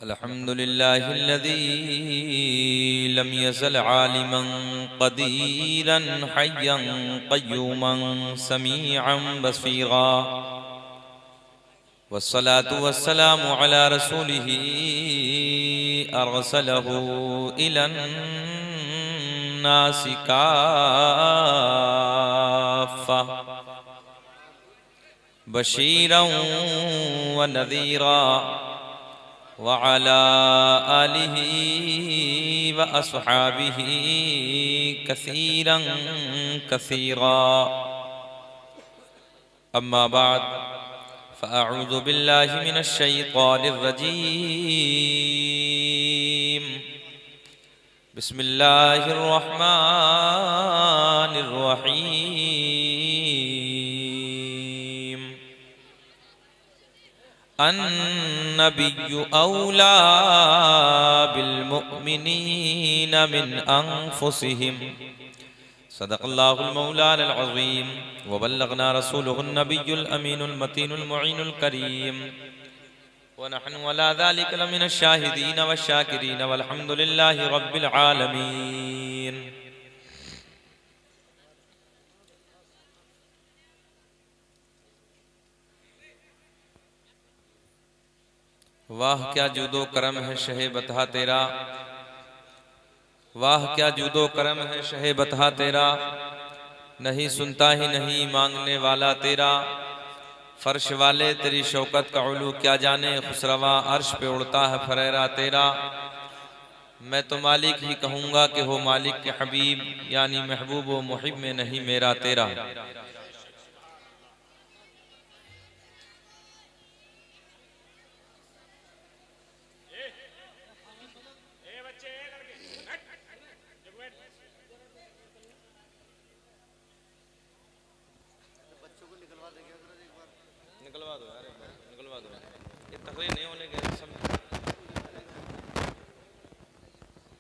अल्हम्दुलिल्लाहिल्लज़ी lump यज़ल आलिमन क़दीरन हय्यन क़य्यूमन समीअन Basira वस्सलातु वस्सलामु अला रसूलिही अरसलहू Elon नासि काफ़्फ़ा बशीरन व नज़ीरा व अला आलिही व अस्हाबिही कसीरन कसीरा अम्मा बाद फ़अऊज़ु बिल्लाहि मिनश शैतानिर रजीम बिस्मिल्लाहिर रहमानिर रहीम अन्नबिय्यु औला बिल मुअमिनीना मिन अनफुसिहिम सदक़ल्लाहुल मौलाना अज़ीम व बल्लगना रसूलुहुन नबियुल अमीनुल मतीनुल मुईनुल करीम व नहनु अला ज़ालिका लमिनश शाहिदीन वश्शाकिरीन वल्हम्दुलिल्लाहि रब्बिल आलमीन। वाह क्या जूदो करम है शहे बता तेरा, वाह क्या जूदो करम है शहे बता तेरा, नहीं सुनता ही नहीं मांगने वाला तेरा। फर्श वाले तेरी शौकत का उलू क्या जाने, खुसरवा अर्श पे उड़ता है फरेरा तेरा। मैं तो मालिक ही कहूँगा कि हो मालिक के हबीब, यानी महबूब व मुहिब में नहीं मेरा तेरा। निकलवा दो यार, निकलवा दो। ये तकरीर नहीं होने के सब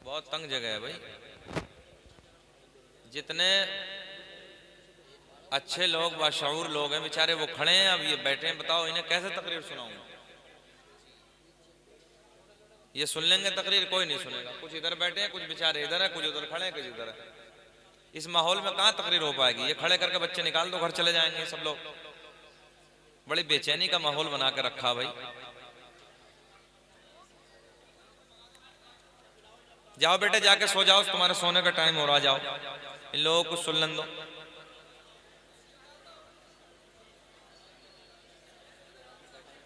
बहुत तंग जगह है भाई। जितने अच्छे लोग बाशऊर लोग हैं बेचारे वो खड़े हैं, अब ये बैठे हैं, बताओ इन्हें कैसे तकरीर सुनाऊंगा। ये सुन लेंगे तकरीर, कोई नहीं सुनेगा। कुछ इधर बैठे हैं, कुछ बेचारे इधर है, कुछ उधर खड़े हैं, कुछ इधर है। इस माहौल में कहाँ तकरीर हो पाएगी। ये खड़े करके बच्चे निकाल दो, घर चले जाएंगे सब लोग। बड़ी बेचैनी का माहौल बना के रखा भाई। जाओ बेटे जाके सो जाओ, तुम्हारे सोने का टाइम हो रहा, जाओ। इन लोगों को सुन दो।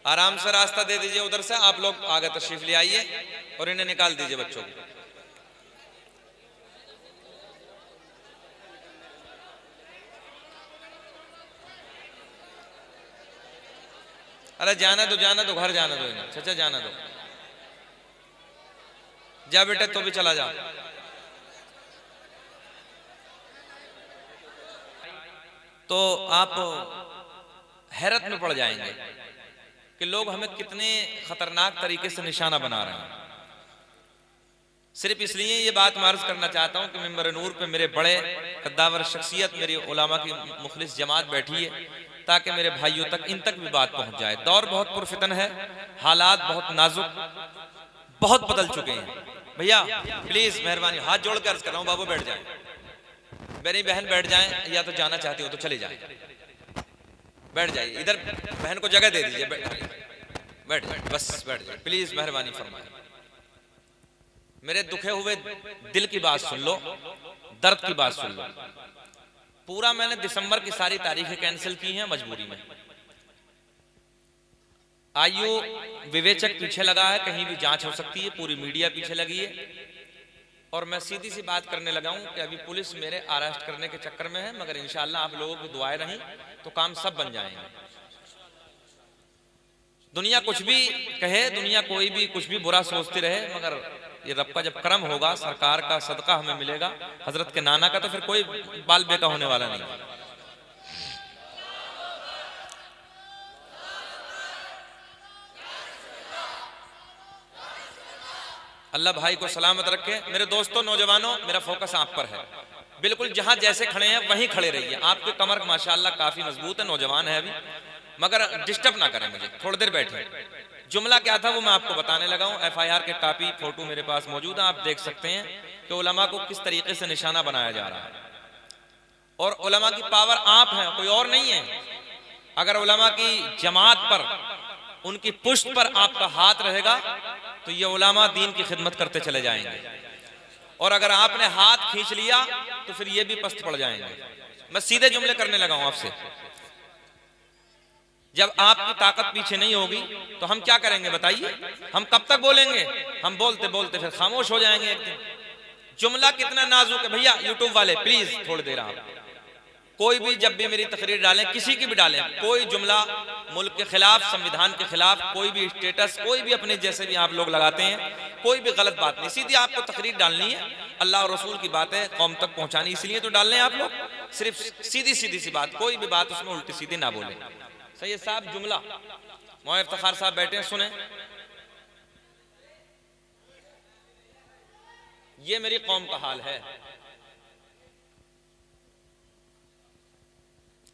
आराम से रास्ता दे दीजिए उधर से। आप लोग आगे तशरीफ ले आइए और इन्हें निकाल दीजिए बच्चों को। अरे जाना दो, जाना दो, घर जाना दो इन्हें। चाचा जाना दो, जा बेटे तो भी चला जा। तो आप हैरत में पड़ जाएंगे कि लोग हमें कितने खतरनाक तरीके से निशाना बना रहे हैं। सिर्फ इसलिए ये बात मैं अर्ज करना चाहता हूं कि मिंबर नूर पे मेरे बड़े कद्दावर शख्सियत, मेरी उलामा की मुखलिस जमात बैठी है, ताकि मेरे भाइयों तक, इन तक भी बात पहुंच जाए। दौर बहुत पुरफितन है, हालात बहुत नाजुक, बहुत बदल चुके हैं। भैया प्लीज मेहरबानी हाथ जोड़ कर अर्ज कर रहा हूं, बाबू बैठ जाए, मेरी बहन बैठ जाए, या तो जाना चाहती हो तो चले जाए, बैठ जाइए। इधर बहन को जगह दे दीजिए, बैठ जाए, बस बैठ जाए प्लीज, मेहरबानी फरमाए। मेरे दुखे हुए दिल की बात सुन लो, दर्द की बात सुन लो। पूरा मैंने दिसंबर की सारी तारीखें कैंसिल की हैं मजबूरी में। आयु विवेचक पीछे लगा है, कहीं भी जांच हो सकती है, पूरी मीडिया पीछे लगी है। और मैं सीधी सी बात करने लगा हूं कि अभी पुलिस मेरे अरेस्ट करने के चक्कर में है, मगर इंशाअल्लाह आप लोगों की दुआएं रही तो काम सब बन जाएंगे। दुनिया कुछ भी कहे, दुनिया कोई भी कुछ भी बुरा सोचती रहे, मगर ये रब का जब करम होगा, सरकार का सदका हमें मिलेगा, हजरत के नाना का, तो फिर कोई बाल बेका होने वाला नहीं। अल्लाह भाई को सलामत रखे। मेरे दोस्तों, नौजवानों, मेरा फोकस आप पर है। बिल्कुल जहां जैसे खड़े हैं वहीं खड़े रहिए। आपकी कमर माशाल्लाह काफी मजबूत है, नौजवान है अभी, मगर डिस्टर्ब ना करें मुझे, थोड़ी देर बैठे। जुमला क्या था वो मैं आपको बताने लगा हूं। FIR के कापी फोटो मेरे पास मौजूद है, आप देख सकते हैं कि उलमा को किस तरीके से निशाना बनाया जा रहा है। और उलमा की पावर आप हैं, कोई और नहीं है। अगर उलमा की जमात पर, उनकी पुष्ट पर आपका हाथ रहेगा तो ये उलमा दीन की खिदमत करते चले जाएंगे, और अगर आपने हाथ खींच लिया तो फिर ये भी पस्त पड़ जाएंगे। मैं सीधे जुमले करने लगा हूं आपसे। जब आपकी ताकत पीछे नहीं होगी तो हम क्या करेंगे बताइए? हम कब तक बोलेंगे? हम बोलते बोलते फिर खामोश हो जाएंगे एक दिन। जुमला कितना नाजुक है भैया। यूट्यूब वाले प्लीज थोड़ी देर आप कोई भी जब भी मेरी तकरीर डालें, किसी की भी डालें, कोई जुमला मुल्क के खिलाफ, संविधान के खिलाफ, कोई भी स्टेटस, कोई भी अपने जैसे भी आप लोग लगाते हैं, कोई भी गलत बात नहीं, सीधी आपको तकरीर डालनी है। अल्लाह और रसूल की बातें कौम तक पहुंचानी, इसलिए तो डालने आप लोग। सिर्फ सीधी सीधी सी बात, कोई भी बात उसमें उल्टी सीधी ना बोले। सैयद साहब जुमला, मौलाना इफ्तिखार साहब बैठे हैं, सुने। ये मेरी कौम का हाल है।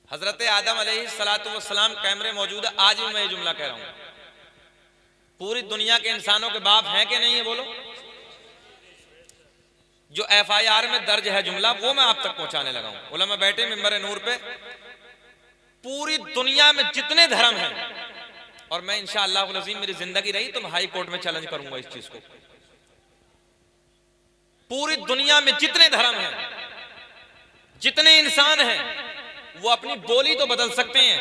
हजरत आदम अलैहिस्सलातु वस्सलाम कैमरे मौजूद है, आज भी मैं ये जुमला कह रहा हूं। पूरी दुनिया के इंसानों के बाप हैं कि नहीं है बोलो? जो FIR में दर्ज है जुमला वो मैं आप तक पहुंचाने लगा हूं। उलमा बैठे मिंबर नूर पे, पूरी दुनिया में जितने धर्म हैं, और मैं इंशाअल्लाह अज़ीम मेरी जिंदगी रही तो मैं हाई कोर्ट में चैलेंज करूंगा इस चीज को। पूरी दुनिया में जितने धर्म हैं, जितने इंसान हैं, वो अपनी बोली तो बदल सकते हैं,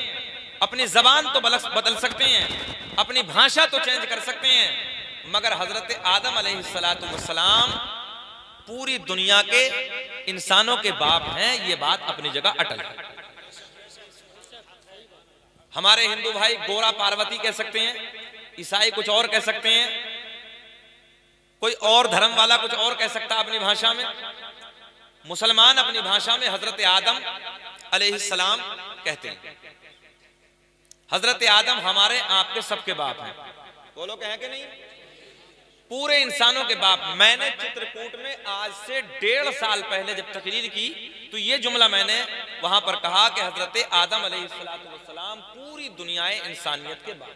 अपनी जबान तो बदल सकते हैं, अपनी भाषा तो चेंज कर सकते हैं, मगर हजरत आदम अलैहिस्सलातु वस्सलाम पूरी दुनिया के इंसानों के बाप हैं। ये बात अपनी जगह अटल है। हमारे हिंदू भाई गोरा पार्वती कह सकते हैं, ईसाई कुछ और कह सकते हैं, कोई और धर्म वाला कुछ और कह सकता है अपनी भाषा में। मुसलमान अपनी भाषा में हजरत आदम अलैहिस्सलाम कहते हैं। हजरत आदम हमारे आपके सबके बाप हैं, बोलो कहें कि नहीं? पूरे इंसानों के बाप। मैंने चित्रकूट में आज से 1.5 साल पहले जब तकरीर की तो ये जुमला मैंने वहां पर कहा कि हजरत आदम अलैहिस्सलाम पूरी दुनियाए इंसानियत के बाप।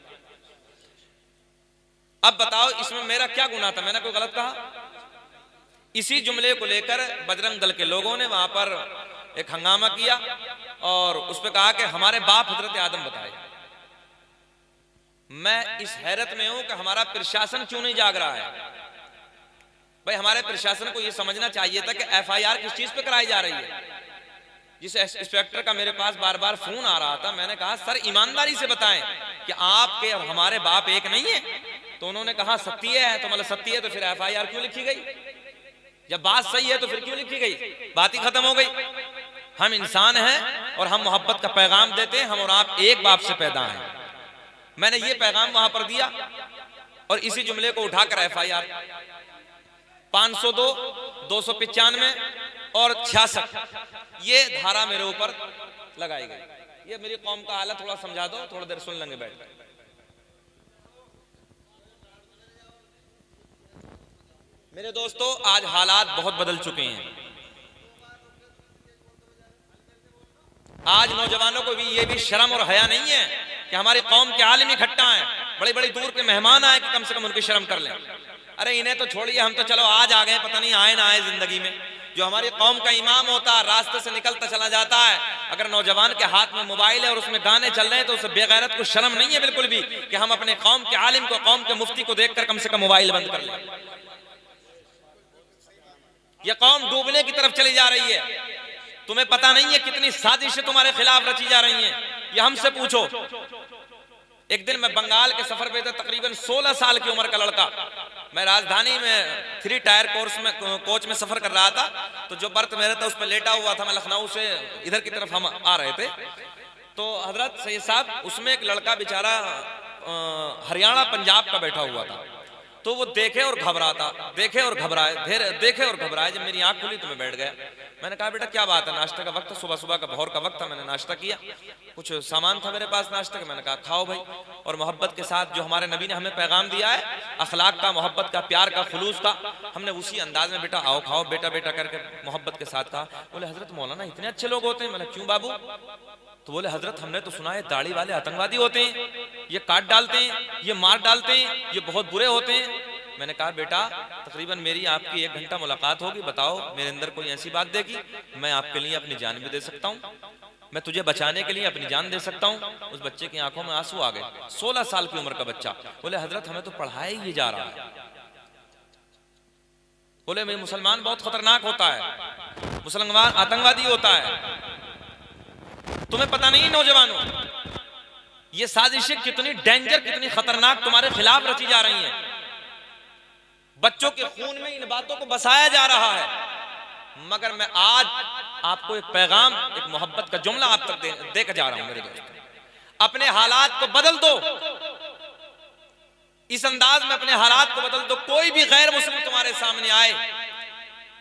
अब बताओ इसमें मेरा क्या गुनाह था? मैंने कोई गलत कहा? इसी जुमले को लेकर बजरंग दल के लोगों ने वहां पर एक हंगामा किया और उस पर कहा कि हमारे बाप हजरत आदम बताए। मैं इस हैरत में हूं कि हमारा प्रशासन क्यों नहीं जाग रहा है। भाई हमारे प्रशासन को यह समझना चाहिए था कि FIR किस चीज पे कराई जा रही है। जिस इंस्पेक्टर का मेरे पास बार बार फोन आ रहा था, मैंने कहा सर ईमानदारी से बताएं कि आपके हमारे बाप एक नहीं है। तो उन्होंने कहा सत्य है। तो मतलब सत्य है तो फिर FIR क्यों लिखी गई? जब बात सही है तो फिर क्यों लिखी गई? बात ही खत्म हो गई। हम इंसान हैं और हम मोहब्बत का पैगाम देते हैं। हम और आप एक बाप से पैदा हैं। मैंने ये पैगाम वहां पर दिया और इसी जुमले को उठाकर FIR 502, 295 और 66 ये धारा मेरे ऊपर लगाई गई। ये मेरी कौम का हालत थोड़ा समझा दो, थोड़ा देर सुन लेंगे बैठ कर। मेरे दोस्तों आज हालात बहुत बदल चुके हैं। आज नौजवानों को भी ये भी शर्म और हया नहीं है कि हमारी कौम के आलिम इकट्ठा हैं, बड़ी बड़ी दूर के मेहमान आए कि कम से कम उनकी शर्म कर लें। अरे इन्हें तो छोड़िए, हम तो चलो आज आ गए, पता नहीं आए ना आए जिंदगी में। जो हमारी कौम का इमाम होता है रास्ते से निकलता चला जाता है, अगर नौजवान के हाथ में मोबाइल है और उसमें गाने चल रहे हैं तो उसे बेगैरत को शर्म नहीं है बिल्कुल भी कि हम अपने कौम के आलिम को, कौम के मुफ्ती को देखकर कम से कम मोबाइल बंद कर लें। यह कौम डूबने की तरफ चली जा रही है। तुम्हें पता नहीं है कितनी साजिशें तुम्हारे खिलाफ रची जा रही हैं, ये हमसे पूछो। एक दिन मैं बंगाल के सफर पे था, तकरीबन 16 साल की उम्र का लड़का। मैं राजधानी में 3 टायर कोच में सफर कर रहा था, तो जो बर्थ मेरा था उस पर लेटा हुआ था। मैं लखनऊ से इधर की तरफ हम आ रहे थे, तो हजरत सैयद साहब उसमें एक लड़का बेचारा हरियाणा पंजाब का बैठा हुआ था। तो वो देखे और घबराता, देखे और घबराए, देखे और घबराए। जब मेरी आंख खुली तो मैं बैठ गया। मैंने कहा बेटा क्या बात है? नाश्ते का वक्त, सुबह सुबह का भोर का वक्त था। मैंने नाश्ता किया, कुछ सामान था मेरे पास नाश्ते का। मैंने कहा खाओ भाई। और मोहब्बत के साथ जो हमारे नबी ने हमें पैगाम दिया है, अखलाक का, मोहब्बत का, प्यार का, खुलूस का, हमने उसी अंदाज में बेटा आओ खाओ, बेटा बेटा करके मोहब्बत के साथ कहा। बोले हजरत मौलाना इतने अच्छे लोग होते हैं? मैंने क्यों बाबू? तो बोले हजरत हमने तो सुना है दाढ़ी वाले आतंकवादी होते हैं, ये काट डालते हैं, ये मार डालते हैं, ये बहुत बुरे होते हैं। मैंने कहा बेटा तकरीबन मेरी आपकी 1 घंटा मुलाकात होगी, बताओ मेरे अंदर कोई ऐसी बात देखी, मैं आपके लिए अपनी जान भी दे सकता हूँ, मैं तुझे बचाने के लिए अपनी जान दे सकता हूँ। उस बच्चे की आंखों में आंसू आ गए, 16 साल की उम्र का बच्चा। बोले हजरत हमें तो पढ़ाया ही जा रहा है। बोले मैं मुसलमान बहुत खतरनाक होता है, मुसलमान आतंकवादी होता है। तुम्हें पता नहीं नौजवानों, ये साजिशें कितनी डेंजर, कितनी खतरनाक तुम्हारे खिलाफ रची जा रही हैं। बच्चों के खून में इन बातों को बसाया जा रहा है। मगर मैं आज आपको एक पैगाम, एक मोहब्बत का जुमला आप तक दे कर जा रहा हूं मेरे दोस्त। अपने हालात को बदल दो, इस अंदाज में अपने हालात को बदल दो। कोई भी गैर मुस्लिम तुम्हारे सामने आए,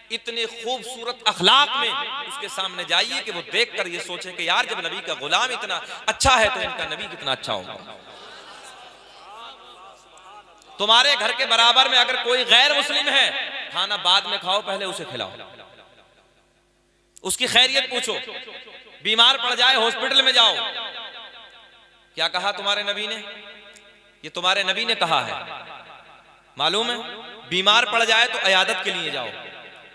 इतने खूबसूरत अखलाक में उसके सामने जाइए कि वो देखकर ये सोचे कि यार जब नबी का गुलाम इतना अच्छा है तो इनका नबी कितना अच्छा होगा। तुम्हारे घर के बराबर में अगर कोई गैर मुस्लिम है, खाना बाद में खाओ, पहले उसे खिलाओ, उसकी खैरियत पूछो। बीमार पड़ जाए हॉस्पिटल में जाओ। क्या कहा तुम्हारे नबी ने? ये तुम्हारे नबी ने कहा है, मालूम है? बीमार पड़ जाए तो अयादत के लिए जाओ,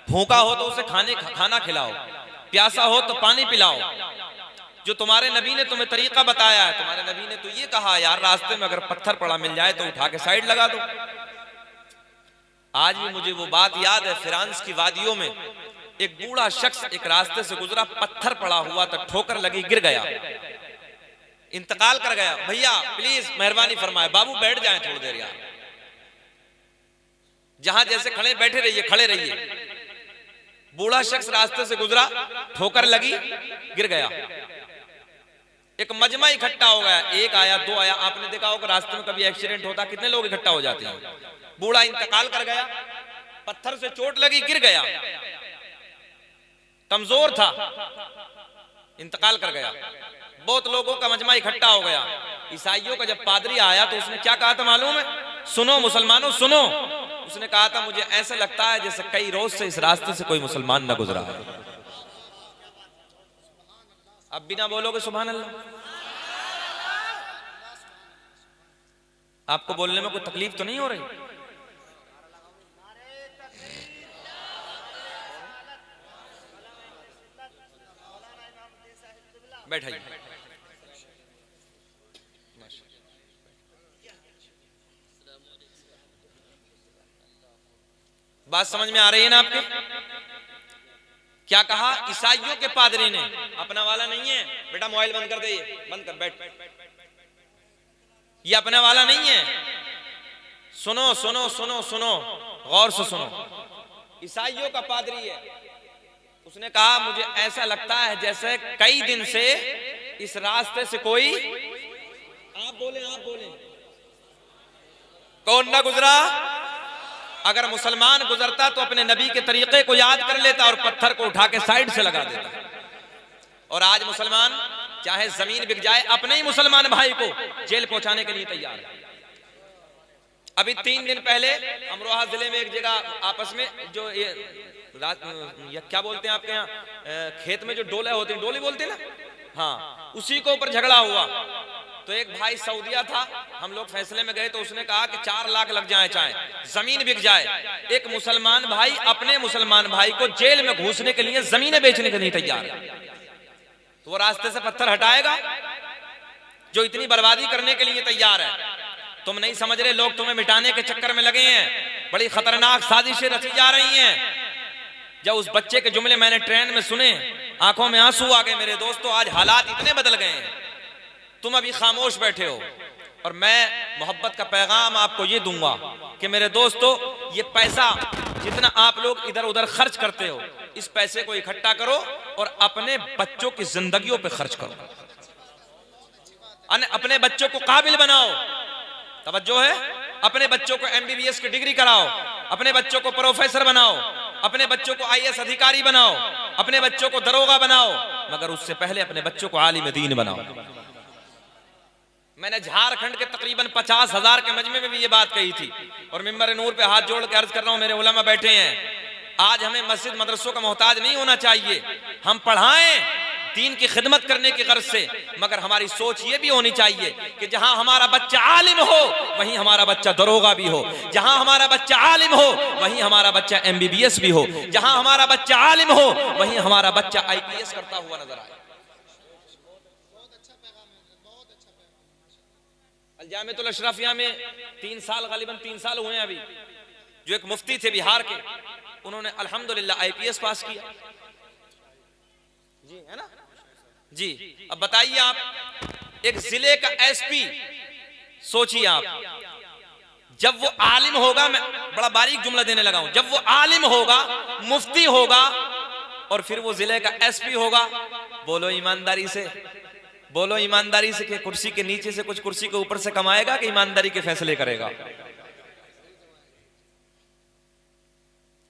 भूखा हो तो उसे खाना खिलाओ, प्यासा हो तो पानी पिलाओ। जो तुम्हारे नबी ने तुम्हें तरीका बताया है, तुम्हारे नबी ने तो ये कहा यार रास्ते में अगर पत्थर पड़ा मिल जाए तो उठा के साइड लगा दो। आज भी मुझे वो बात याद है, फ्रांस की वादियों में एक बूढ़ा शख्स एक रास्ते से गुजरा, पत्थर पड़ा हुआ था, ठोकर लगी, गिर गया, इंतकाल कर गया। भैया प्लीज मेहरबानी फरमाए, बाबू बैठ जाएं थोड़ी देर यार, जहां जैसे खड़े बैठे रहिए, खड़े रहिए। बूढ़ा शख्स रास्ते से गुजरा, ठोकर लगी, गिर गया। एक मजमा इकट्ठा हो गया, एक आया, दो आया। आपने देखा होगा रास्ते में कभी एक्सीडेंट होता, कितने लोग इकट्ठा हो जाते हैं। बूढ़ा इंतकाल कर गया, पत्थर से चोट लगी, गिर गया, कमजोर था, इंतकाल कर गया। बहुत लोगों का मजमा इकट्ठा हो गया। ईसाइयों का जब पादरी आया तो उसने क्या कहा था मालूम है? सुनो मुसलमानों सुनो। उसने कहा था मुझे ऐसा लगता है जैसे कई रोज से इस रास्ते से कोई मुसलमान न गुजरा है। अब बिना बोलोगे सुभान अल्लाह? आपको बोलने में कोई तकलीफ तो नहीं हो रही? बैठाइए। बात समझ में आ रही है ना आपके? क्या कहा ईसाइयों के पादरी ने? अपना वाला नहीं है बेटा, मोबाइल बंद कर दे, ये बंद कर, बैठ, ये अपना वाला नहीं है। सुनो सुनो सुनो सुनो, गौर से सुनो। ईसाइयों का पादरी है, उसने कहा मुझे ऐसा लगता है जैसे कई दिन से इस रास्ते से कोई, आप बोले कौन ना गुजरा। अगर मुसलमान गुजरता तो अपने नबी के तरीके को याद कर लेता और पत्थर को उठा के साइड से लगा देता। और आज मुसलमान चाहे जमीन बिक जाए, अपने ही मुसलमान भाई को जेल पहुंचाने के लिए तैयार है। अभी 3 दिन पहले अमरोहा जिले में एक जगह आपस में जो ये क्या बोलते हैं आपके यहाँ, खेत में जो डोले होती हैं, डोली बोलते हैं ना, हाँ, उसी के ऊपर झगड़ा हुआ। तो एक भाई सऊदिया था, हम लोग फैसले में गए तो उसने कहा कि 4 लाख लग जाए, चाहे जमीन बिक जाए। एक मुसलमान भाई अपने मुसलमान भाई को जेल में घुसने के लिए जमीनें बेचने के लिए तैयार है। तो वो रास्ते से पत्थर हटाएगा जो इतनी बर्बादी करने के लिए तैयार है? तुम नहीं समझ रहे, लोग तुम्हें मिटाने के चक्कर में लगे हैं। बड़ी खतरनाक साजिशें रची जा रही हैं। जब उस बच्चे के जुमले मैंने ट्रेन में सुने, आंखों में आंसू आ गए। मेरे दोस्तों आज हालात इतने बदल गए हैं, तुम अभी खामोश बैठे हो। और मैं मोहब्बत का पैगाम आपको ये दूंगा कि मेरे दोस्तों, ये पैसा जितना आप लोग इधर उधर खर्च करते हो, इस पैसे को इकट्ठा करो और अपने बच्चों की जिंदगियों पे खर्च करो। अपने बच्चों को काबिल बनाओ। तवज्जो है? अपने बच्चों को MBBS की डिग्री कराओ, अपने बच्चों को प्रोफेसर बनाओ, अपने बच्चों को IAS अधिकारी बनाओ, अपने बच्चों को दरोगा बनाओ, मगर उससे पहले अपने बच्चों को आलिम दीन बनाओ। मैंने झारखंड के तकरीबन 50,000 के मजमे में भी ये बात कही थी और मिंबर नूर पे हाथ जोड़ के अर्ज कर रहा हूं, मेरे उलमा बैठे हैं। आज हमें मस्जिद मदरसों का मोहताज नहीं होना चाहिए। हम पढ़ाएं, दीन की खिदमत करने की गर्ज से, मगर हमारी सोच ये भी होनी चाहिए कि जहां हमारा बच्चा आलिम हो वहीं हमारा बच्चा दरोगा भी हो, जहां हमारा बच्चा आलिम हो वहीं हमारा बच्चा MBBS भी हो, जहां हमारा बच्चा आलिम हो वहीं हमारा बच्चा IPS करता हुआ नजर आए। अल-जामिअतुल अशरफिया में 3 साल, गालिबन 3 साल हुए हैं अभी, जो एक मुफ्ती थे बिहार के, उन्होंने अल्हम्दुलिल्लाह IPS पास किया जी, है ना जी। अब बताइए आप, एक जिले का SP, सोचिए आप, जब वो आलिम होगा, मैं बड़ा बारीक जुमला देने लगा हूं, जब वो आलिम होगा, मुफ्ती होगा और फिर वो जिले का SP होगा, बोलो ईमानदारी से, बोलो ईमानदारी से, कि कुर्सी के नीचे से कुछ कुर्सी के ऊपर से कमाएगा कि ईमानदारी के फैसले करेगा?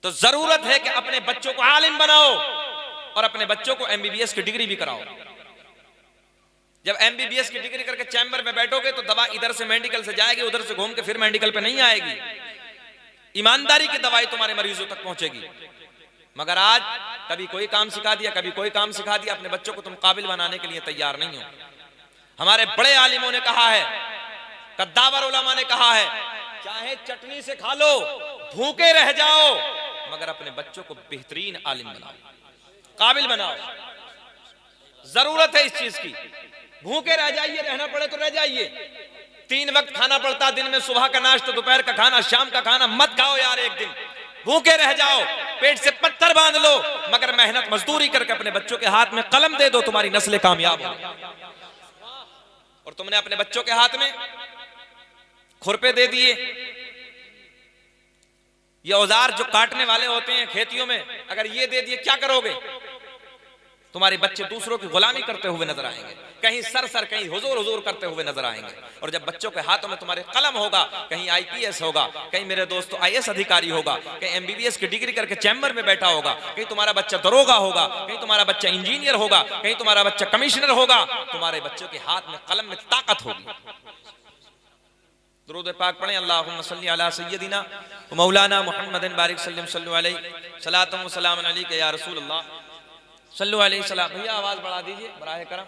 तो जरूरत है कि अपने बच्चों को आलिम बनाओ और अपने बच्चों को MBBS की डिग्री भी कराओ। जब MBBS की डिग्री करके चैम्बर में बैठोगे तो दवा इधर से मेडिकल से जाएगी, उधर से घूम के फिर मेडिकल पे नहीं आएगी। ईमानदारी की दवाई तुम्हारे मरीजों तक पहुंचेगी। मगर आज कभी कोई काम सिखा दिया, कभी कोई काम सिखा दिया, अपने बच्चों को तुम काबिल बनाने के लिए तैयार नहीं हो। हमारे बड़े आलिमों ने कहा है, कद्दावर उलमा ने कहा है, चाहे चटनी से खा लो, भूखे रह जाओ, मगर अपने बच्चों को बेहतरीन आलिम बनाओ, काबिल बनाओ। जरूरत है इस चीज की। भूखे रह जाइए, रहना पड़े तो रह जाइए। 3 वक्त खाना पड़ता दिन में, सुबह का नाश्ता, दोपहर का खाना, शाम का खाना। मत खाओ यार, एक दिन भूखे रह जाओ, पेट से पत्थर बांध लो, मगर मेहनत मजदूरी करके अपने बच्चों के हाथ में कलम दे दो, तुम्हारी नस्लें कामयाब हो। और तुमने अपने बच्चों के हाथ में खुरपे दे दिए, ये औजार जो काटने वाले होते हैं खेतियों में, अगर ये दे दिए, क्या करोगे? तुम्हारे बच्चे दूसरों की गुलामी करते हुए नजर आएंगे, कहीं सर कहीं हुजूर हुजूर करते हुए नजर आएंगे। और जब बच्चों के हाथों में तुम्हारे कलम होगा, कहीं IPS होगा, कहीं मेरे दोस्तों IAS अधिकारी होगा, कहीं MBBS की डिग्री करके चैम्बर में बैठा होगा, कहीं तुम्हारा बच्चा दरोगा होगा, कहीं तुम्हारा बच्चा इंजीनियर होगा, कहीं तुम्हारा बच्चा कमिश्नर होगा, तुम्हारे बच्चों के हाथ में कलम में ताकत होगी। दुरूद पाक पढ़ें, अल्लाहुम्मा सल्ली अला सय्यदिना व मौलाना मुहम्मदिन बारिक सल्लल्लाहु अलैहि सलातु व सलाम अलैका या रसूल अल्लाह सल्लु अलैहि सलाम। भैया आवाज बढ़ा दीजिए बराए करम,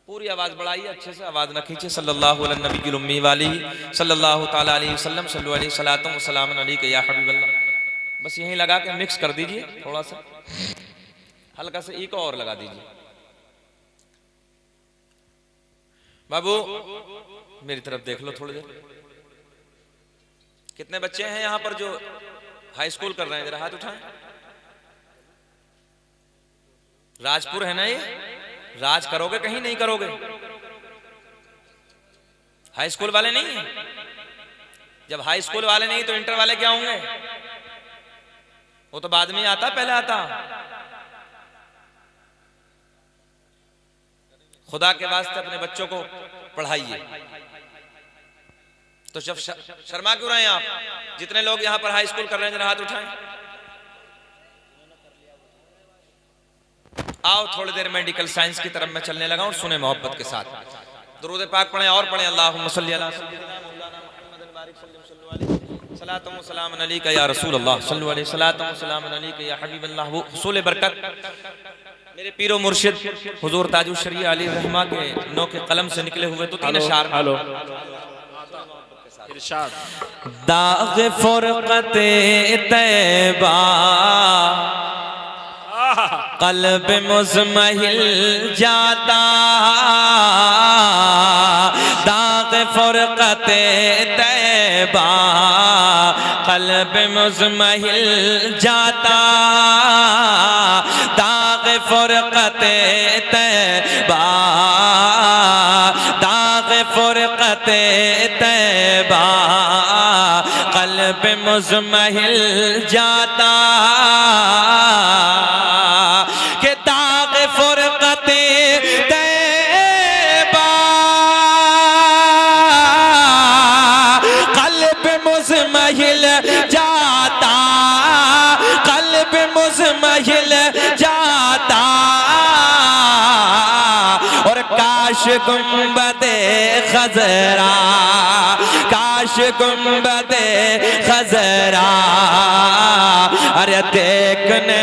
पूरी आवाज बढ़ाइए, अच्छे से आवाज न खींचे। सल्लल्लाहु अला नबील उम्मी वाली सल्लल्लाहु ताला अलैहि वसल्लम सल्लु अलैहि सलातु व सलाम अलैका या हबीबल्लाह। बस यहीं लगा के मिक्स कर दीजिए, थोड़ा सा हल्का सा इको और लगा दीजिए। बाबू मेरी तरफ देख लो थोड़ी देर। कितने बच्चे हैं यहाँ पर जो हाई स्कूल कर रहे हैं? जरा हाथ उठाएं। राजपुर है ना ये? राज करोगे कहीं नहीं करोगे? हाई स्कूल वाले नहीं है? जब हाई स्कूल वाले नहीं तो इंटर वाले क्या होंगे? वो तो बाद में आता, पहले आता। खुदा के वास्ते अपने बच्चों को पढ़ाइए। तो जब शर्मा क्यों रहे हैं आप? जितने लोग यहाँ पर हाई स्कूल कर रहे हैं जरा हाथ उठाएं। आओ थोड़ी देर मेडिकल साइंस की तरफ मैं चलने लगा और सुने मोहब्बत के साथ। दुरूद पाक पढ़ें और पढ़ें, अल्लाहुम्मा सल्ली अला सय्यिदिना मौलाना मुहम्मदिन बारिक सल्लल्लाहु अलैहि सलातु अलैका या रसूल अल्लाह सल्लल्लाहु अलैहि सलातु सलाम अलैका या हबीबल्लाह। वो हुसूल बरकत मेरे पीरो मुर्शिद हुजूर ताजुश शरीय अली रहमा के नौ के कलम से निकले हुए तो 3 अशआर। हेलो इरशाद। दाग फुरकत तैबा कल्ब मुज़महिल जाता, दाग फुरकत तैबा कल्ब मुज़महिल जाता, दाग फुरकत तैबा, दाग फुरकत तैबा कल्ब मुज़महिल जाता, के दाग फुरकत तैबा कल्ब मुज़महिल जाता, कल्ब मुज़महिल जाता। और काश गुंबदे खजरा, काश गुंबदे खजरा, अरे देखने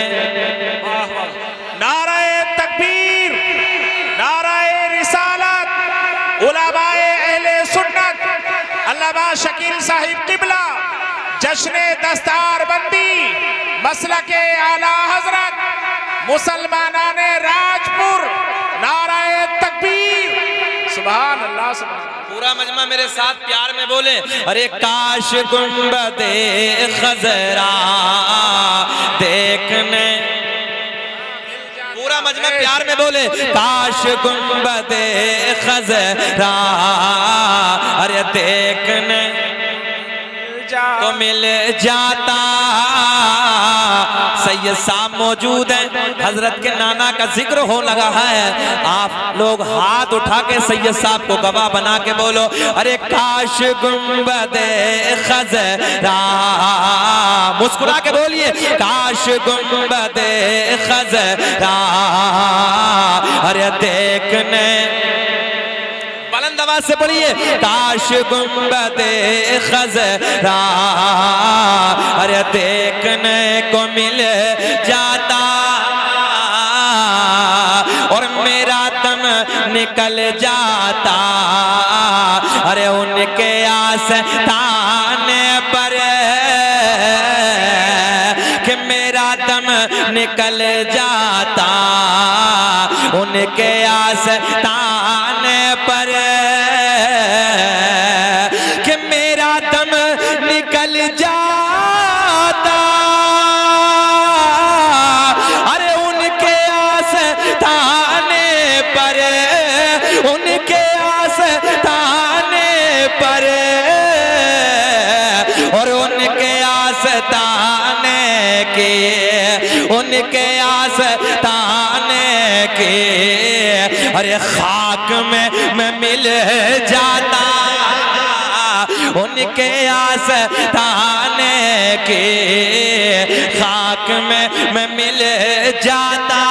शकील साहिब किबला, जश्ने दस्तार बंदी, मसलके आला हजरत, मुसलमानाने राजपुर, नाराए तकबीर, सुभान अल्लाह सुभान। पूरा मजमा मेरे साथ प्यार में बोले, अरे काश गुंबदे खजरा देखने, पूरा मजमा प्यार में बोले, काश गुंबदे खजरा अरे देखने को मिल जाता। सैयद साहब मौजूद हैं, हजरत के नाना का जिक्र हो लगा है, आप लोग हाथ उठा के सैयद साहब को गवाह बना के बोलो, अरे काश गुंबदे खजरा, मुस्कुरा के बोलिए, काश गुंबदे खजरा अरे देखने, बुलंद आवाज से बोलिए, काश गुंबदे खजरा अरे देखने को मिल जाता और मेरा दम निकल जाता। अरे उनके आस्ताने पर कि मेरा दम निकल जाता, उनके आस्ताने पर कि मेरा दम निकल जाता। अरे उनके आस्ताने पर, उनके आस्ताने पर और उनके आस्ताने के, उनके आस्ताने के अरे खाक में मैं मिल जाता, उनके आस्ताने के खाक में मैं मिल जाता।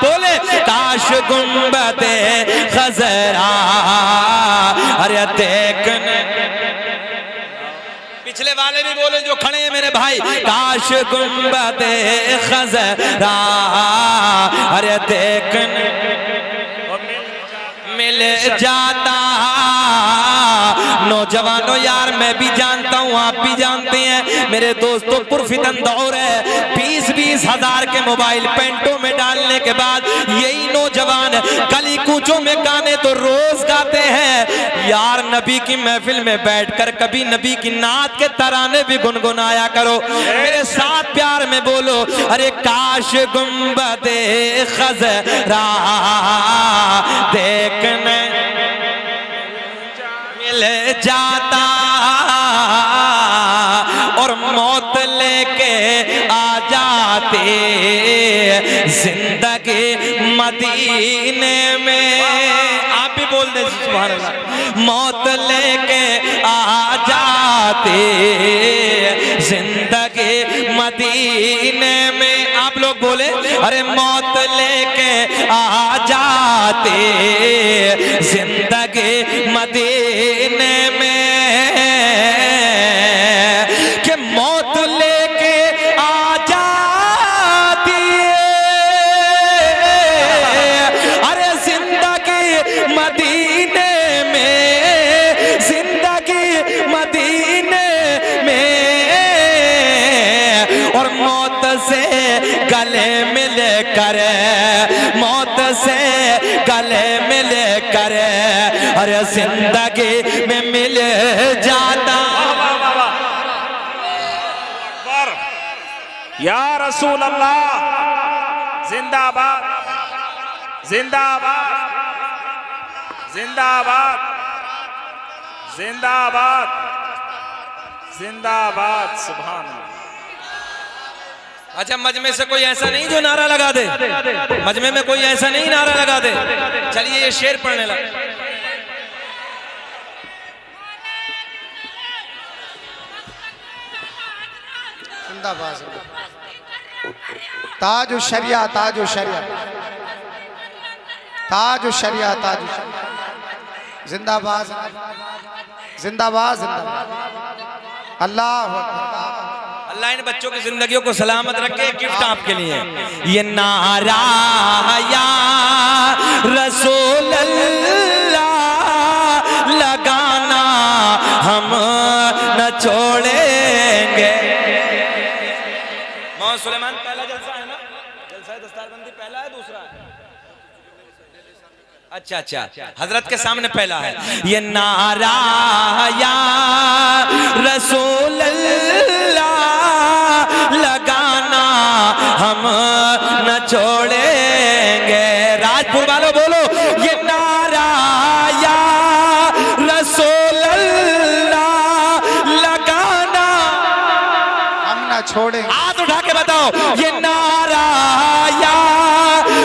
बोले काश गुंबदे खजरा अरे देखने, पिछले वाले भी बोले जो खड़े हैं मेरे भाई, काश गुंबदे खजरा अरे देखने मिल जाता। नौजवानों यार मैं भी जानता हूँ, आप भी जानते हैं मेरे दोस्तों, पुरफितन दौर है, 20-20 हजार के मोबाइल पेंटों में डालने के बाद यही नौजवान गली कूचों में गाने तो रोज गाते हैं यार। नबी की महफिल में बैठकर कभी नबी की नात के तराने भी गुनगुनाया करो। मेरे साथ प्यार में बोलो, अरे काश गुंबदे खजरा देखने मिल जाता और मौत लेके आ जाते जिंदगी मदीने में। आप भी बोल दे सुभान अल्लाह। मौत लेके आ जाते जिंदगी मदीने में। आप लोग बोले, अरे मौत लेके आ जाते जिंदगी मदीने में, कि मौत लेके आ जाती अरे जिंदगी मदीने में, जिंदगी मदीने में और मौत से गले मिल कर, मौत से गले मिल कर अरे जिंदगी में मिल जाता। या रसूल अल्लाह जिंदाबाद, जिंदाबाद, जिंदाबाद, जिंदाबाद, जिंदाबाद, सुभान अल्लाह। अच्छा, मजमे से कोई ऐसा नहीं जो नारा लगा दे, मजमे में कोई ऐसा नहीं नारा लगा दे। चलिए ये शेर पढ़ने लगा। जिंदाबाद, ताज शरिया, ताज शरिया, ताज शरिया, ताज जिंदाबाद, जिंदाबाद, जिंदाबाद। अल्लाह अल्लाह इन बच्चों की जिंदगियों को सलामत रखे। गिफ्ट आपके लिए ये नारा या रसूल अल्लाह लगाना हम मोहम्मद सुलेमान पहला जलसा है ना, जलसा दस्तारबंदी पहला है दूसरा है? अच्छा अच्छा, हजरत के सामने पहला है। ये नारा या रसूल अल्लाह लगाना हम न छोड़ेंगे। राजपुर वालों बोलो, ये नारा या रसूल अल्लाह लगाना हम ना छोड़ेंगे। हाथ उठा के बताओ, ये नारा या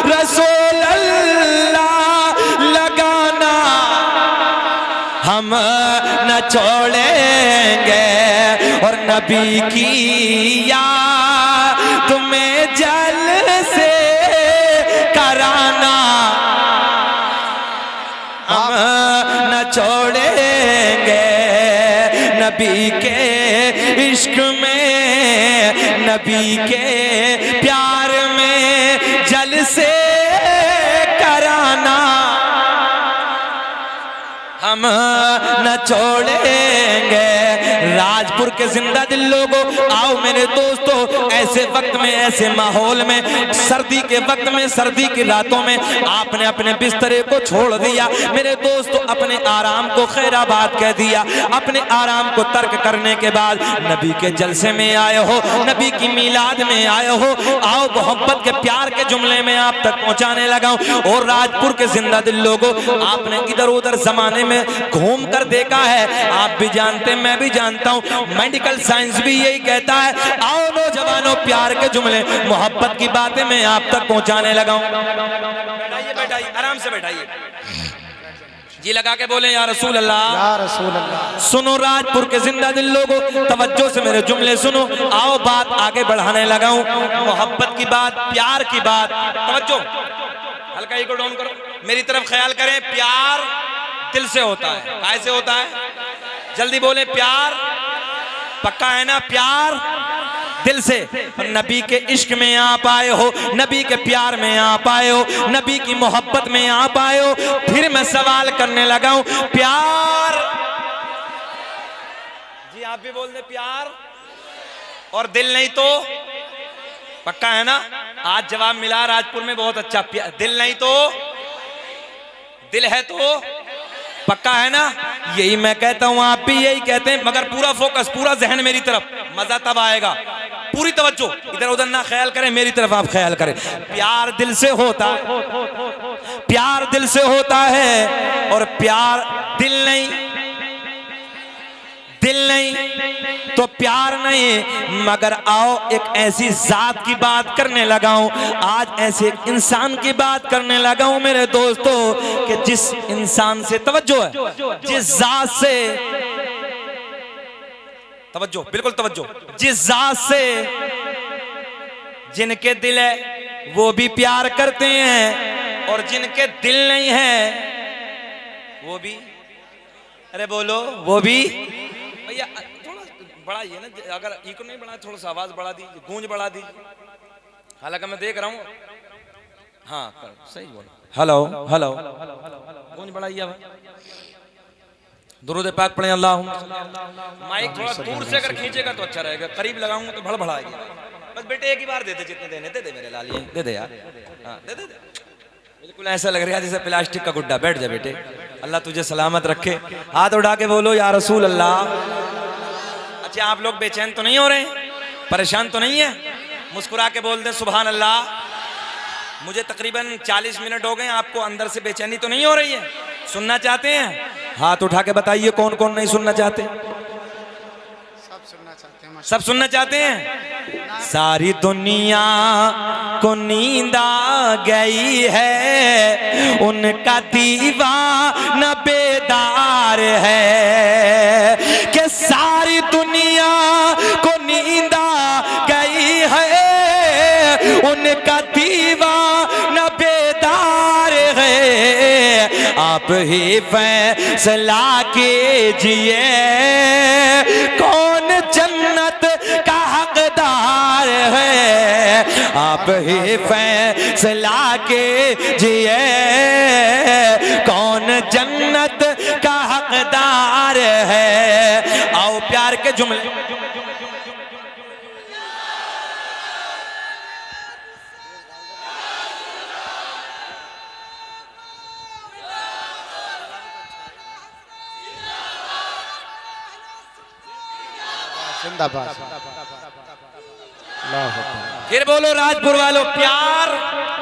रसूल अल्लाह लगाना हम न छोड़ेंगे। और नबी की याद तुम्हें जल से कराना हम न छोड़ेंगे। नबी के इश्क में, नबी के प्यार में जल से कराना हम न छोड़ेंगे। राजपुर के जिंदा दिल लोगों, आओ मेरे दोस्तों, ऐसे वक्त में, ऐसे माहौल में, सर्दी के वक्त में, सर्दी की रातों में आपने अपने बिस्तरे को छोड़ दिया मेरे दोस्तों, अपने आराम को खैराबाद कह दिया, अपने आराम को तर्क करने के बाद नबी के जलसे में आए हो, नबी की मीलाद में आए हो। आओ मोहब्बत के प्यार के जुमले में आप तक पहुंचाने लगा हूं। और राजपुर के जिंदा दिल लोगों, आपने इधर उधर जमाने में घूम कर देखा है, आप भी जानते, मैं भी जानता हूं, मेडिकल साइंस भी यही कहता है। आओ नौजवानों, प्यार के जुमले, मोहब्बत की बातें मैं आप तक पहुंचाने लगा हूं। बैठाइए बैठाइए, आराम से बैठाइए जी, लगा के बोले या रसूल अल्लाह, या रसूल अल्लाह। सुनो राजपुर के जिंदा दिल लोगों, तवज्जो से मेरे जुमले सुनो। आओ बात आगे बढ़ाने लगा हूं, मोहब्बत की बात, प्यार की बात। तवज्जो, हल्का इको डाउन करो, मेरी तरफ ख्याल करें। प्यार दिल से होता है, कैसे होता है? जल्दी बोले, प्यार पक्का है ना? प्यार दिल से। नबी के इश्क में आप आए हो, नबी के प्यार में आप आए हो, नबी की मोहब्बत में आप आए हो। फिर मैं सवाल करने लगा हूं, प्यार, जी आप भी बोल दे प्यार, और दिल नहीं तो पक्का है ना? आज जवाब मिला राजपुर में, बहुत अच्छा। दिल नहीं तो, दिल है तो पक्का है ना? यही मैं कहता हूं, आप भी यही कहते हैं, मगर पूरा फोकस, पूरा जहन मेरी तरफ। मजा तब आएगा, पूरी तवज्जो, इधर उधर ना ख्याल करें, मेरी तरफ आप ख्याल करें। प्यार दिल से होता है, प्यार दिल से होता है, और प्यार दिल नहीं, दिल नहीं तो प्यार नहीं। मगर आओ एक ऐसी जात की बात करने लगा हूं, आज ऐसे एक इंसान की बात करने लगा हूं मेरे दोस्तों, कि जिस इंसान से, तवज्जो है, जिस जात से, तवज्जो, बिल्कुल तवज्जो, जिस जात से जिनके दिल है वो भी प्यार करते हैं, और जिनके दिल नहीं है वो भी, अरे बोलो, वो भी। भैया थोड़ा बढ़ाइए ना, अगर इको नहीं बढ़ा, थोड़ा सा आवाज बढ़ा दीजिए, गूंज बढ़ा दीजिए। हालांकि मैं देख रहा हूँ, हाँ सही बोलो, हेलो हेलो, गूंज बढ़ाइए। दुरूद पाक पढ़े अल्लाह। माइक थोड़ा दूर से अगर खींचेगा तो अच्छा रहेगा, करीब लगाऊंगा तो भड़बड़ाएगी। बस बेटे एक ही बार दे दे, जितने देने दे दे मेरे लाल, दे दे यार, हाँ दे दे। बिल्कुल ऐसा लग रहा है जैसे प्लास्टिक का गुड्डा। बैठ जा बेटे, अल्लाह तुझे सलामत रखे। हाथ उठा के बोलो या रसूल अल्लाह। अच्छा, आप लोग बेचैन तो नहीं हो रहे, परेशान तो नहीं है? मुस्कुरा के बोल दे सुभान अल्लाह। मुझे तकरीबन 40 मिनट हो गए, आपको अंदर से बेचैनी तो नहीं हो रही है? सुनना चाहते हैं? हाथ उठा के बताइए कौन कौन नहीं सुनना चाहते? सब सुनना चाहते हैं, सब सुनना चाहते हैं। सारी दुनिया को नींद आ गई है, उनका दीवाना बेदार है, कि सारी दुनिया को नींद आ गई है, उनका दीवाना बेदार है। आप ही फैसला कीजिए कौन जन्नत का हकदार है। आप ही फैसला कीजिए कौन जन्नत का हकदार है। आओ प्यार के जुमले, जिंदाबाद। फिर बोलो राजपुर वालों, प्यार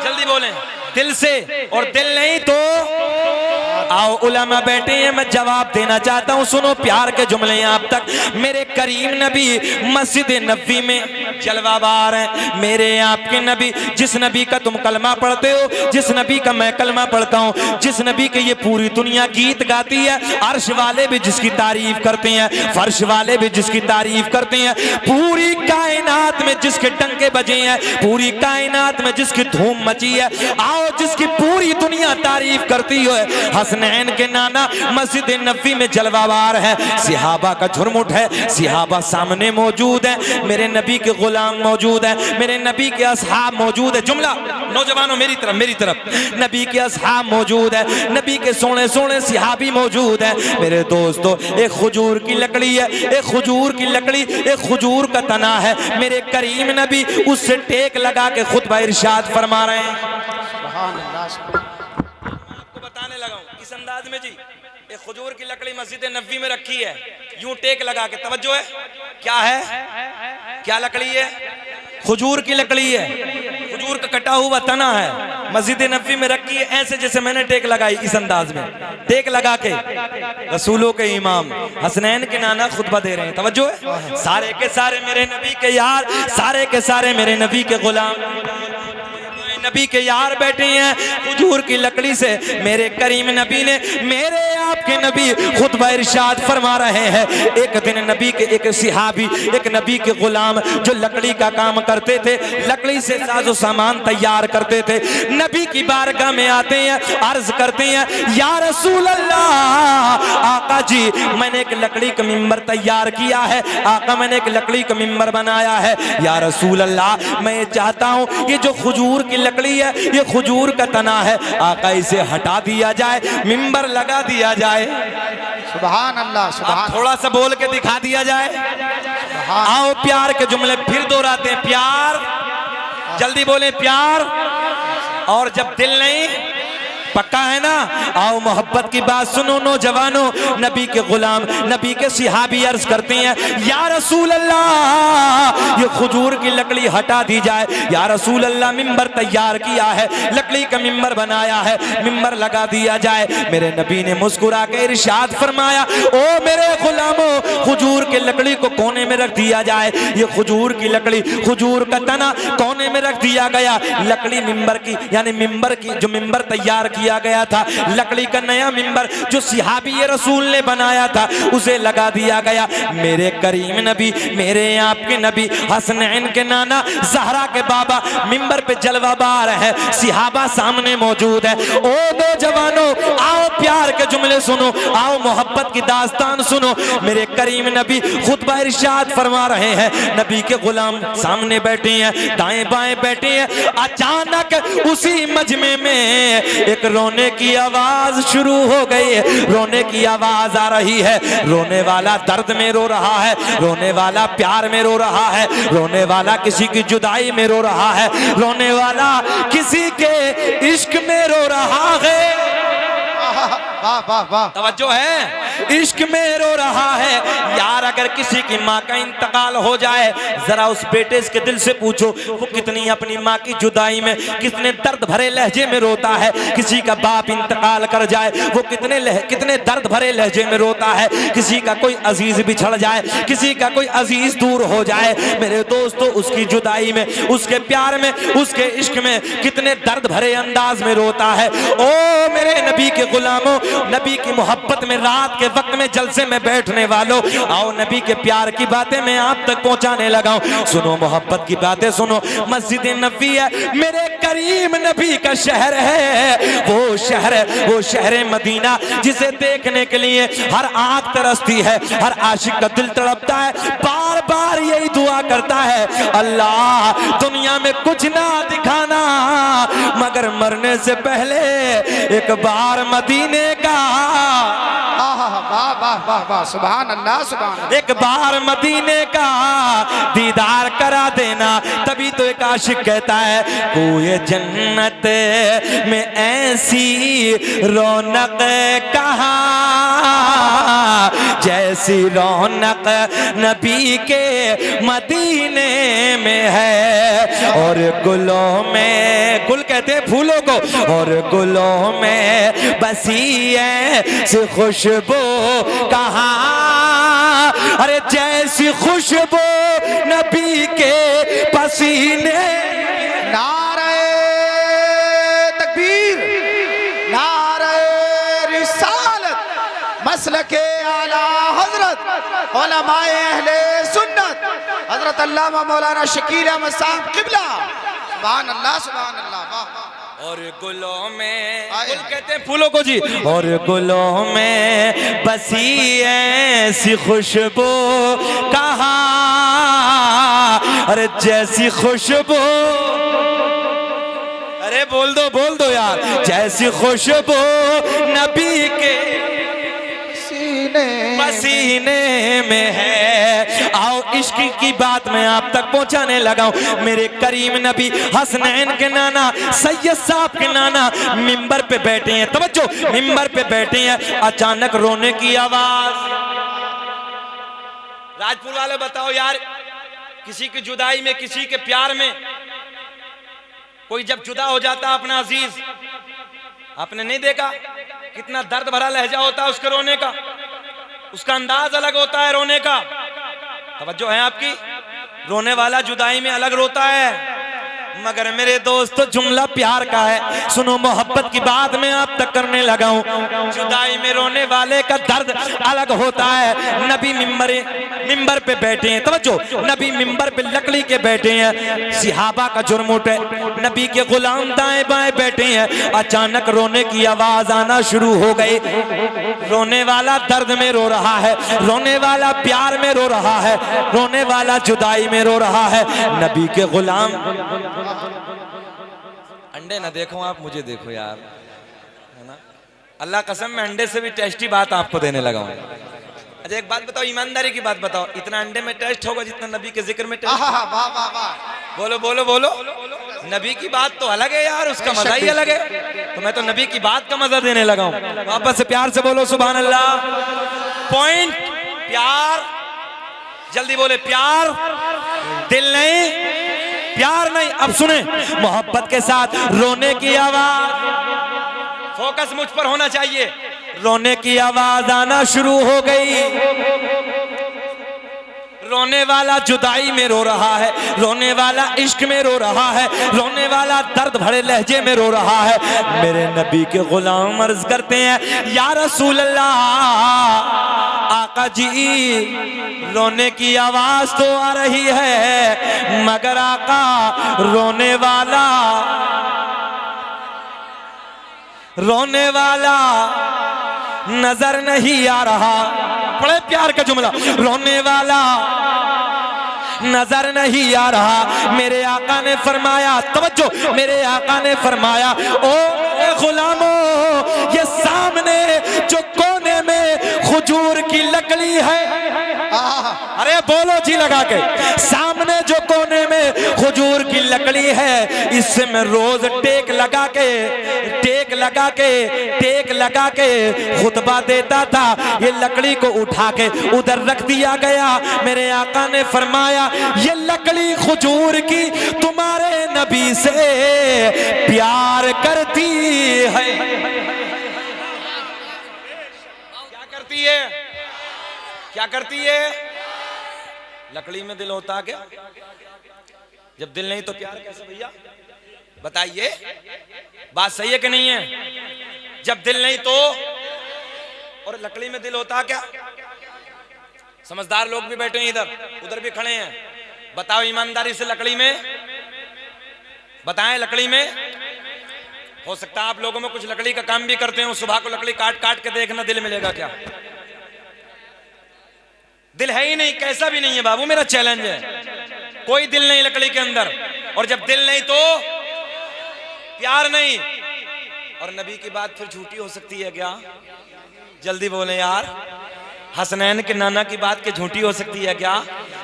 जल्दी बोलें, दिल से, और दिल नहीं तो आओ उलमा बैठे हैं, मैं जवाब देना चाहता हूं, सुनो प्यार के जुमले आप तक। मेरे करीम नबी मस्जिद नबी में जलवाबार हैं। मेरे आपके नबी, जिस नबी का तुम कलमा पढ़ते हो, जिस नबी का मैं कलमा पढ़ता हूं, जिस नबी के ये पूरी दुनिया गीत गाती है, अर्श वाले भी जिसकी तारीफ करते हैं, फर्श वाले भी जिसकी तारीफ करते हैं, पूरी कायनात में जिसके डंके बजे हैं, पूरी कायनात में जिसकी धूम मची है, आओ जिसकी पूरी दुनिया तारीफ करती है, हसनैन के नाना मस्जिद नबी में जलवाबार है। सिहाबा का झुरमुट है, सिहाबा सामने मौजूद है, मेरे नबी के गुलाम मौजूद है, मेरे नबी के असहाब मौजूद है। जुमला नौजवानों मेरी तरफ, नबी के असहाब मौजूद है, नबी के सोने सोने सिहाबी मौजूद है। मेरे दोस्तों, एक खजूर की लकड़ी है, एक खजूर की लकड़ी, एक खजूर का तना है, मेरे करीम नबी उससे टेक लगा के खुतबा इरशाद फरमा रहे हैं। सुभान अल्लाह। आपको बताने लगा हूं इस अंदाज में जी, एक खजूर की लकड़ी मस्जिद नबी में रखी है, यूं टेक लगा के, तवज्जो है, क्या है, क्या लकड़ी है, खजूर की लकड़ी है, खजूर का कटा हुआ तना है, मस्जिद नबी में रखी है, ऐसे जैसे मैंने टेक लगाई, इस अंदाज में टेक लगा के रसूलों के इमाम हसनैन के नाना खुतबा दे रहे हैं। तवज्जो है, सारे के सारे मेरे नबी के यार, सारे के सारे मेरे नबी के गुलाम, नबी के यार बैठे हैं खजूर की लकड़ी से। मेरे करीम नबी ने, मेरे आपके नबी खुतबा इरशाद फरमा रहे हैं। एक दिन नबी के एक सिहाबी, एक नबी के गुलाम जो लकड़ी का काम करते थे, लकड़ी से साजो सामान तैयार करते थे, नबी की बारगाह में आते हैं, अर्ज करते हैं, या रसूल अल्लाह, आका जी मैंने एक लकड़ी का मिंबर तैयार किया है, आका मैंने एक लकड़ी का मिंबर बनाया है, या रसूल अल्लाह मैं चाहता हूं ये जो खजूर की लकड़ी है, ये खजूर का तना है, आका इसे हटा दिया जाए, मिंबर लगा दिया जाए। सुभान अल्लाह। सुभान। थोड़ा सा बोल के दिखा दिया जाए। आओ प्यार के जुमले फिर दोहराते हैं, प्यार, जल्दी बोले प्यार, और जब दिल नहीं, पक्का है ना, आओ मोहब्बत की बात सुनो नौजवानों। नबी के गुलाम, नबी के सिहाबी अर्ज करते हैं, या रसूल अल्लाह ये खजूर की लकड़ी हटा दी जाए, या रसूल अल्लाह मिंबर तैयार किया है, लकड़ी का मिंबर बनाया है, मिंबर लगा दिया जाए। मेरे नबी ने मुस्कुरा के इरशाद फरमाया, ओ मेरे गुलामों, खजूर की लकड़ी को कोने में रख दिया जाए, ये खजूर की लकड़ी, खजूर का तना कोने में रख दिया गया, लकड़ी मिंबर की, यानी मिंबर की, जो मिंबर तैयार किया गया था, लकड़ी का नया मिंबर जो सिहाबी रसूल ने बनाया था, उसे लगा दिया गया। मेरे करीम नबी, मेरे आपके नबी हसनैन के नाना, ज़हरा के बाबा मिंबर पे जलवाबार है, सिहाबा सामने मौजूद है। ओ नौजवानों, आओ प्यार के जुमले सुनो, आओ मोहब्बत की दास्तान सुनो। मेरे करीम नबी खुतबा इरशाद फरमा रहे हैं, नबी के गुलाम सामने बैठे हैं, दाएं बाएं बैठे हैं। अचानक उसी मजमे में एक रोने की आवाज शुरू हो गई है, रोने की आवाज आ रही है। रोने वाला दर्द में रो रहा है, रोने वाला प्यार में रो रहा है, रोने वाला किसी की जुदाई में रो रहा है, रोने वाला किसी के इश्क में रो रहा है। वाह वाह वाह। तवज्जो है, इश्क में रो रहा है। यार अगर किसी की माँ का इंतकाल हो जाए, जरा उस बेटे के दिल से पूछो वो कितनी अपनी माँ की जुदाई में, कितने दर्द भरे लहजे में रोता है। किसी का बाप इंतकाल कर जाए, वो कितने दर्द भरे लहजे में रोता है। किसी का कोई अजीज बिछड़ जाए, किसी का कोई अजीज दूर हो जाए, मेरे दोस्तों उसकी जुदाई में, उसके प्यार में, उसके इश्क में कितने दर्द भरे अंदाज में रोता है। ओ मेरे नबी के गुलामों, नबी की मोहब्बत में रात के वक्त में जलसे में बैठने वालों, आओ नबी के प्यार की बातें मैं आप तक पहुंचाने लगा हूं। सुनो मोहब्बत की बातें सुनो। मस्जिद नबी है, मेरे करीम नबी का शहर है, वो शहर मदीना जिसे देखने के लिए हर आंख तरसती है, हर आशिक का दिल तड़पता है, बार बार यही दुआ करता है, अल्लाह दुनिया में कुछ ना दिखाना मगर मरने से पहले एक बार मदीने का, वाह वाह वाह वाह। सुभान अल्लाह। सुभान। एक बार मदीने का दीदार करा देना जाना। तभी तो एक आशिक कहता है कोई जन्नत में ऐसी रौनक कहाँ, जैसी रौनक नबी के मदीने में है। और गुलों में, गुल कहते हैं फूलों को, और गुलों में बसी ऐसी खुशबू कहाँ, अरे जैसी खुशबू नबी के पसीने। नारे तकबीर, नारे रिसालत, मसलके आला हजरत उलमाए अहले सुन्नत हजरत अल्लामा मौलाना शकील अहमद साहब किबला। सुभान अल्लाह, सुभान अल्लाह, वाह वाह। और गुलों में, गुल कहते हैं फूलों को जी, और गुलों में बसी ऐसी खुशबू कहाँ, अरे जैसी खुशबू, अरे बोल दो यार, जैसी खुशबू नबी के पसीने में है। आओ इश्क की बात मैं आप तक पहुंचाने लगा हूं। मेरे करीम नबी हसनैन के नाना सैयद साहब के नाना मिंबर पे बैठे हैं, तवज्जो, मिंबर पे बैठे हैं, अचानक रोने की आवाज। राजपुर वाले बताओ यार, किसी की जुदाई में, किसी के प्यार में कोई जब जुदा हो जाता है अपना अजीज, आपने नहीं देखा कितना दर्द भरा लहजा होता है उसके रोने का, उसका अंदाज अलग होता है रोने का। तवज्जो है आपकी, रोने वाला जुदाई में अलग रोता है। मगर मेरे दोस्त जुमला प्यार का है, सुनो मोहब्बत की बात मैं आप तक करने लगा हूं। जुदाई में रोने वाले का दर्द अलग होता है। नबी मिंबर पे बैठे हैं, तवज्जो, नबी मिंबर पे लकड़ी के बैठे हैं, सिहाबा का जुर्म उठे, नबी के गुलाम दाएं बाएं बैठे हैं। अचानक रोने की आवाज आना शुरू हो गई। रोने वाला दर्द में रो रहा है, रोने वाला प्यार में रो रहा है, रोने वाला जुदाई में रो रहा है। नबी के गुलाम, अंडे ना देखो आप, मुझे देखो यार, है ना, अल्लाह कसम मैं अंडे से भी टेस्टी बात आपको देने लगा हूं। अच्छा एक बात बताओ, ईमानदारी की बात बताओ, इतना अंडे में टेस्ट होगा जितना नबी के जिक्र में टेस्ट? वाह वाह वाह, बोलो बोलो बोलो, नबी की बात तो अलग है यार, उसका मजा ही अलग है। तो मैं तो नबी की बात का मजा देने लगा हूं। वापस से प्यार से बोलो सुभान अल्लाह। पॉइंट प्यार, जल्दी बोले प्यार, दिल नहीं, प्यार नहीं। अब सुने, मोहब्बत के साथ रोने की आवाज, फोकस मुझ पर होना चाहिए। रोने की आवाज आना शुरू हो गई। रोने वाला जुदाई में रो रहा है, रोने वाला इश्क में रो रहा है, रोने वाला दर्द भरे लहजे में रो रहा है। मेरे नबी के गुलाम अर्ज करते हैं या रसूल अल्लाह, आका जी रोने की आवाज तो आ रही है, मगर आका रोने वाला नजर नहीं आ रहा। बड़े प्यार का जुमला, रोने वाला नजर नहीं आ रहा। मेरे आका ने फरमाया, तवज्जो, मेरे आका ने फरमाया, ओ गुलामो, ये सामने जो कोने में खजूर की लकड़ी है, अरे बोलो जी लगा के, सामने जो कोने में खजूर की लकड़ी है, इससे मैं रोज टेक लगा के खुतबा देता था। ये लकड़ी को उठा के उधर रख दिया गया। मेरे आका ने फरमाया, ये लकड़ी खजूर की तुम्हारे नबी से प्यार करती है। क्या करती है? लकड़ी में दिल होता क्या? जब दिल नहीं तो प्यार कैसे भैया? बताइए, बात सही है कि नहीं है? जब दिल नहीं तो, और लकड़ी में दिल होता क्या? समझदार लोग भी बैठे हैं इधर, उधर भी खड़े हैं, बताओ ईमानदारी से, लकड़ी में बताएं, लकड़ी में हो सकता है आप लोगों में कुछ लकड़ी का काम भी करते हो, सुबह को लकड़ी काट काट के देखना, दिल मिलेगा क्या? दिल है ही नहीं, कैसा भी नहीं है बाबू, मेरा चैलेंज है, कोई दिल नहीं लकड़ी के अंदर। और जब दिल नहीं तो प्यार नहीं। और नबी की बात फिर झूठी हो सकती है क्या? जल्दी बोले यार, हसनैन के नाना की बात के झूठी हो सकती है क्या?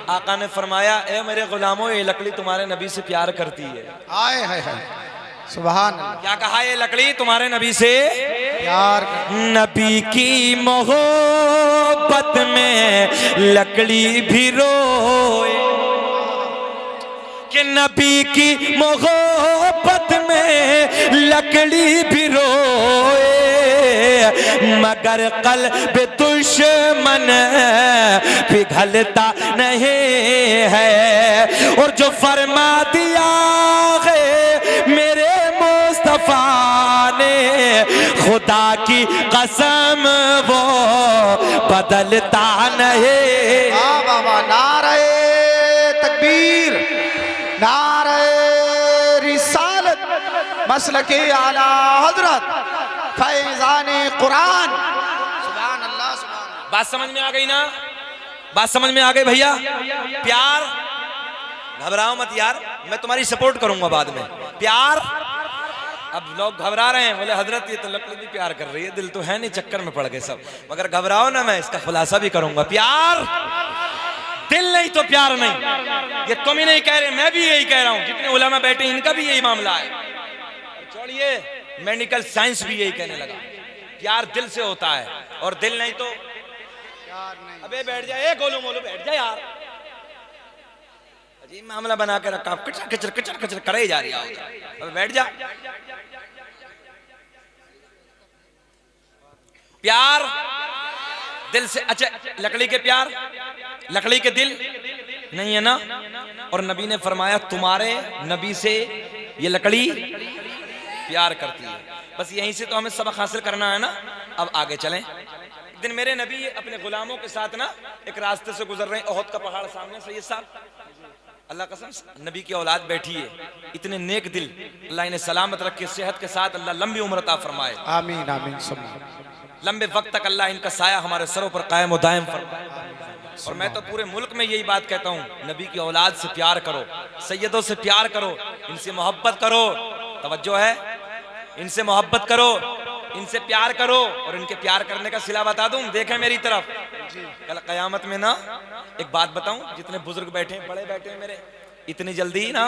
आका ने फरमाया, ए मेरे गुलामों, ये लकड़ी तुम्हारे नबी से प्यार करती है। आए हाय हाय, सुभान अल्लाह। क्या कहा? ये लकड़ी तुम्हारे नबी से प्यार नबी की मोहब्बत में लकड़ी भी रोए, कि नबी की मोहब्बत में लकड़ी भी रोए, मगर कल्ब दुश्मन पिघलता नहीं है। और जो फरमा दिया है मेरे मुस्तफा ने, खुदा की कसम वो बदलता नहीं। वाह वाह वाह, नारे तकबीर, नारे रिसालत, मसलके आला हजरत, फैजाने कुरान। सुभान अल्लाह, सुभान अल्लाह। बात समझ में आ गई ना? बात समझ में आ गई भैया? प्यार, घबराओ मत यार, मैं तुम्हारी सपोर्ट करूंगा बाद में। प्यार, अब लोग घबरा रहे हैं, बोले हजरत ये तो लकड़ी भी प्यार कर रही है, दिल तो है नहीं, चक्कर में पड़ गए सब। मगर घबराओ ना, मैं इसका खुलासा भी करूंगा। प्यार दिल नहीं तो प्यार नहीं। ये तुम ही नहीं कह रहे, मैं भी यही कह रहा हूं, जितने उलमा बैठे इनका भी यही मामला है। छोड़िए, मेडिकल साइंस भी यही कहने लगा, प्यार दिल से होता है, और दिल नहीं तो प्यार नहीं। अबे बैठ जाए, गोलू मोलू बैठ जाए यार, अजीब मामला बना के रखा, किचर किचर किचर किचर करे जा रही है। अबे बैठ जा। प्यार दिल से, अच्छा लकड़ी के प्यार, लकड़ी के दिल नहीं है ना? और नबी ने फरमाया तुम्हारे नबी से ये लकड़ी प्यार करती है। बस यहीं से तो हमें सबक हासिल करना है ना। अब आगे चलें। एक दिन मेरे नबी अपने गुलामों के साथ ना एक रास्ते से गुजर रहे हैं, ओहद का पहाड़ सामने। सैयद साहब, अल्लाह कसम नबी की औलाद बैठी है, इतने नेक दिल, अल्लाह इन्हें सलामत रखे, सेहत के साथ अल्लाह लंबी उम्र अता फरमाए। आमीन आमीन सब। लंबे वक्त तक अल्लाह इनका साया हमारे सरों पर कायम और दायम फरमाए। और मैं तो पूरे मुल्क में यही बात कहता हूँ, नबी की औलाद से प्यार करो, सैयदों से प्यार करो, इनसे मोहब्बत करो। तवज्जो है, इनसे मोहब्बत करो, इनसे प्यार करो। और इनके प्यार करने का सिला बता दूं, देखें मेरी तरफ। कल कयामत में ना एक बात बताऊं, जितने बुजुर्ग बैठे हैं, बड़े बैठे हैं मेरे, इतनी जल्दी ना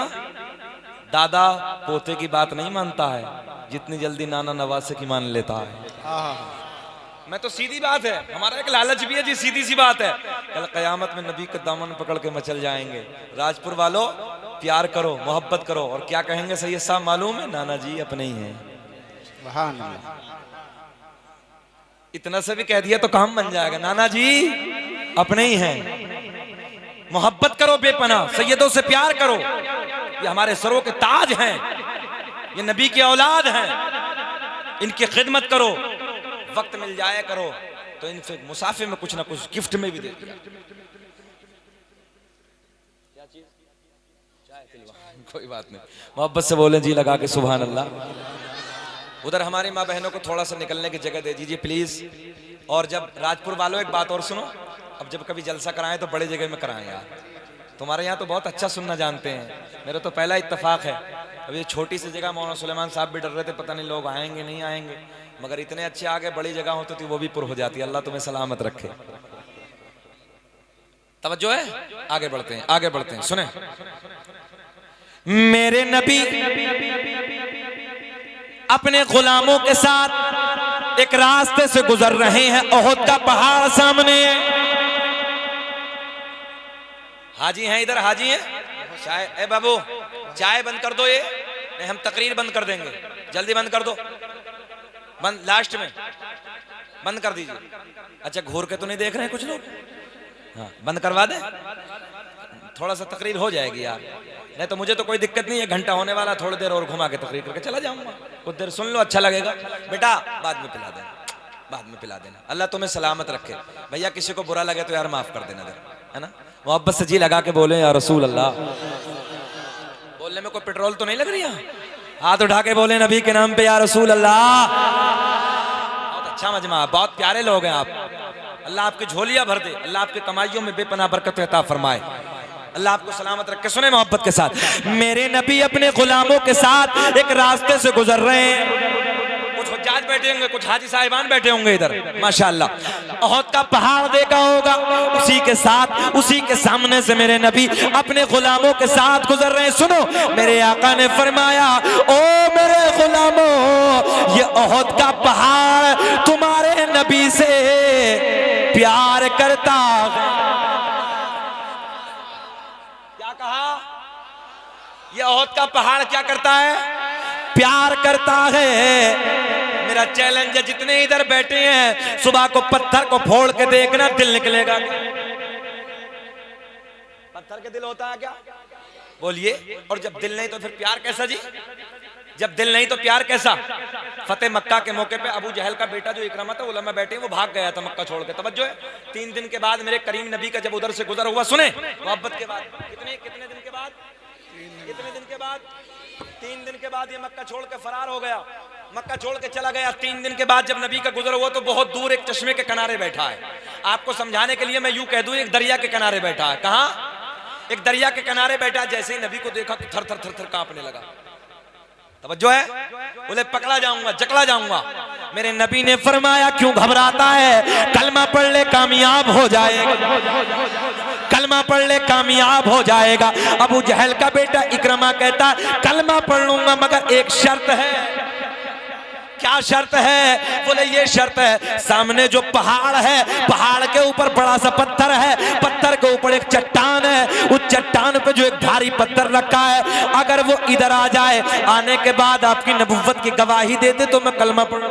दादा पोते की बात नहीं मानता है जितनी जल्दी नाना नवासे की मान लेता है। मैं तो सीधी बात है, हमारा एक लालच भी है जी, सीधी सी बात है। कल कयामत में नबी का दामन पकड़ के मचल जाएंगे। राजपुर वालों प्यार करो, मोहब्बत करो। और क्या कहेंगे सैयद साहब मालूम है? नाना जी अपने ही हैं। सुभान अल्लाह। इतना से भी कह दिया तो काम बन जाएगा, नाना जी अपने ही हैं। मोहब्बत करो बेपनाह, सैयदों से प्यार करो, ये हमारे सरों के ताज हैं, ये नबी की औलाद हैं, इनकी खिदमत करो। वक्त मिल जाए करो तो इनसे मुसाफिर में कुछ ना कुछ गिफ्ट में भी दे दिया। क्या चीज? चाय पिलवा, कोई बात नहीं, मोहब्बत से बोले जी लगा के सुभान अल्लाह। उधर हमारी माँ बहनों को थोड़ा सा निकलने की जगह दे दीजिए प्लीज। और जब राजपुर वालों एक बात और सुनो, अब जब कभी जलसा कराएं तो बड़े जगह में कराएं यार। तुम्हारे यहाँ तो बहुत अच्छा सुनना जानते हैं, मेरा तो पहला इत्तेफाक है। अब ये छोटी सी जगह मौलाना सुलेमान साहब भी डर रहे थे पता नहीं लोग आएंगे नहीं आएंगे, मगर इतने अच्छे आगे बड़ी जगह होती थी वो भी पुर हो जाती। अल्लाह तुम्हें सलामत रखे। तवज्जो है, आगे बढ़ते हैं, आगे बढ़ते हैं। सुने, मेरे नबी अपने गुलामों के साथ एक रास्ते से गुजर रहे हैं, ओहद का पहाड़ सामने है। हाजी हैं इधर, हाजी हैं। चाय, ए बाबू चाय बंद कर दो, ये नहीं हम तकरीर बंद कर देंगे, जल्दी बंद कर दो, बंद लास्ट में बंद कर दीजिए। अच्छा घूर के तो नहीं देख रहे हैं कुछ लोग? हाँ बंद करवा दे, थोड़ा सा तकरीर हो जाएगी यार। नहीं तो मुझे तो कोई दिक्कत नहीं है, घंटा होने वाला, थोड़ी देर और घुमा के तकरीर करके चला जाऊंगा। कुछ देर सुन लो, अच्छा लगेगा। बेटा बाद में पिला देना, बाद में पिला देना। अल्लाह तुम्हें सलामत रखे। भैया किसी को बुरा लगे तो यार माफ कर देना, है ना। मोहब्बत से जी लगा के बोले या रसूल अल्लाह। बोलने में कोई पेट्रोल तो नहीं लग रही है? हाथ उठा के बोले नबी के नाम पे या रसूल अल्लाह। बहुत अच्छा मजमा, बहुत प्यारे लोग हैं आप। अल्लाह आपकी झोलियां भर दे, अल्लाह आपकी कमाइयों में बेपनाह बरकत अता फरमाए, अल्लाह आपको सलामत रखे। सुने मोहब्बत के साथ, मेरे नबी अपने गुलामों के साथ एक रास्ते से गुजर रहे हैं। कुछ हुज्जाज बैठे होंगे, कुछ हाजी साहिबान बैठे होंगे इधर, माशाअल्लाह। ओहद का पहाड़ देखा होगा, उसी के साथ, उसी के सामने से मेरे नबी अपने गुलामों के साथ गुजर रहे हैं। सुनो, मेरे आका ने फरमाया, ओ मेरे गुलामों, ये ओहद का पहाड़ तुम्हारे नबी से प्यार करता। क्या कहा? ये ओहद का पहाड़ क्या करता है? प्यार करता है। मेरा चैलेंज है, जितने इधर बैठे हैं, सुबह को पत्थर को फोड़ के देखना, दिल निकलेगा। पत्थर के दिल होता है क्या? बोलिए। और जब दिल नहीं तो फिर प्यार कैसा जी? जब दिल नहीं तो प्यार कैसा? फतेह मक्का के मौके पे अबू जहल का बेटा जो इकरामा था, उलमा बैठे, वो भाग गया था मक्का छोड़ के। तवज्जो है, 3 दिन के बाद मेरे करीम नबी का जब उधर से गुजर हुआ, सुने, मोहब्बत के बाद, कितने दिन के बाद? कितने दिन के बाद? 3 दिन के बाद ये मक्का छोड़ के फरार हो गया, मक्का छोड़ के चला गया। 3 दिन के बाद जब नबी का गुजर हुआ तो बहुत दूर एक चश्मे के किनारे बैठा है। आपको समझाने के लिए मैं यूं कह दूं, एक दरिया के किनारे बैठा है। कहां? एक दरिया के किनारे बैठा। जैसे ही नबी को देखा तो थर थर थर थर कांपने लगा। तवज्जो है, बोले पकड़ा जाऊंगा, जकड़ा जाऊंगा। मेरे नबी ने फरमाया, क्यों घबराता है? कलमा पढ़ ले, कामयाब हो जाएगा। कलमा पढ़ ले, कामयाब हो जाएगा। अबू जहल का बेटा इकरमा कहता, कलमा पढ़ लूंगा मगर एक शर्त है। क्या शर्त है? बोले ये शर्त है, सामने जो पहाड़ है, पहाड़ के ऊपर बड़ा सा पत्थर है, पत्थर के ऊपर एक चट्टान है, उस चट्टान पे जो एक भारी पत्थर रखा है, अगर वो इधर आ जाए, आने के बाद आपकी नबुव्वत की गवाही दे दे तो मैं कलमा पढ़।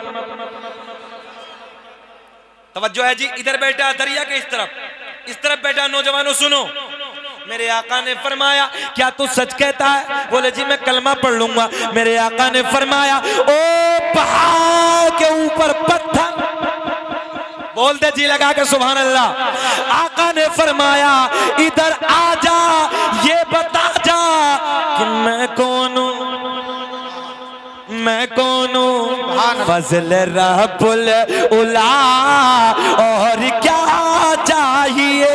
तवज्जो है जी, इधर बैठा दरिया के इस तरफ बैठा। नौजवानों सुनो, मेरे आका ने फरमाया, क्या तू सच कहता है? बोले जी मैं कलमा पढ़ लूंगा। मेरे आका ने फरमाया, ओ पहाड़ के ऊपर पत्थर, बोल दे जी लगा के सुभान अल्लाह। आका ने फरमाया, इधर आ जा, ये बता जा कि मैं कौन हूं, मैं कौन हूं। फजल रब्बुल उला, और क्या चाहिए?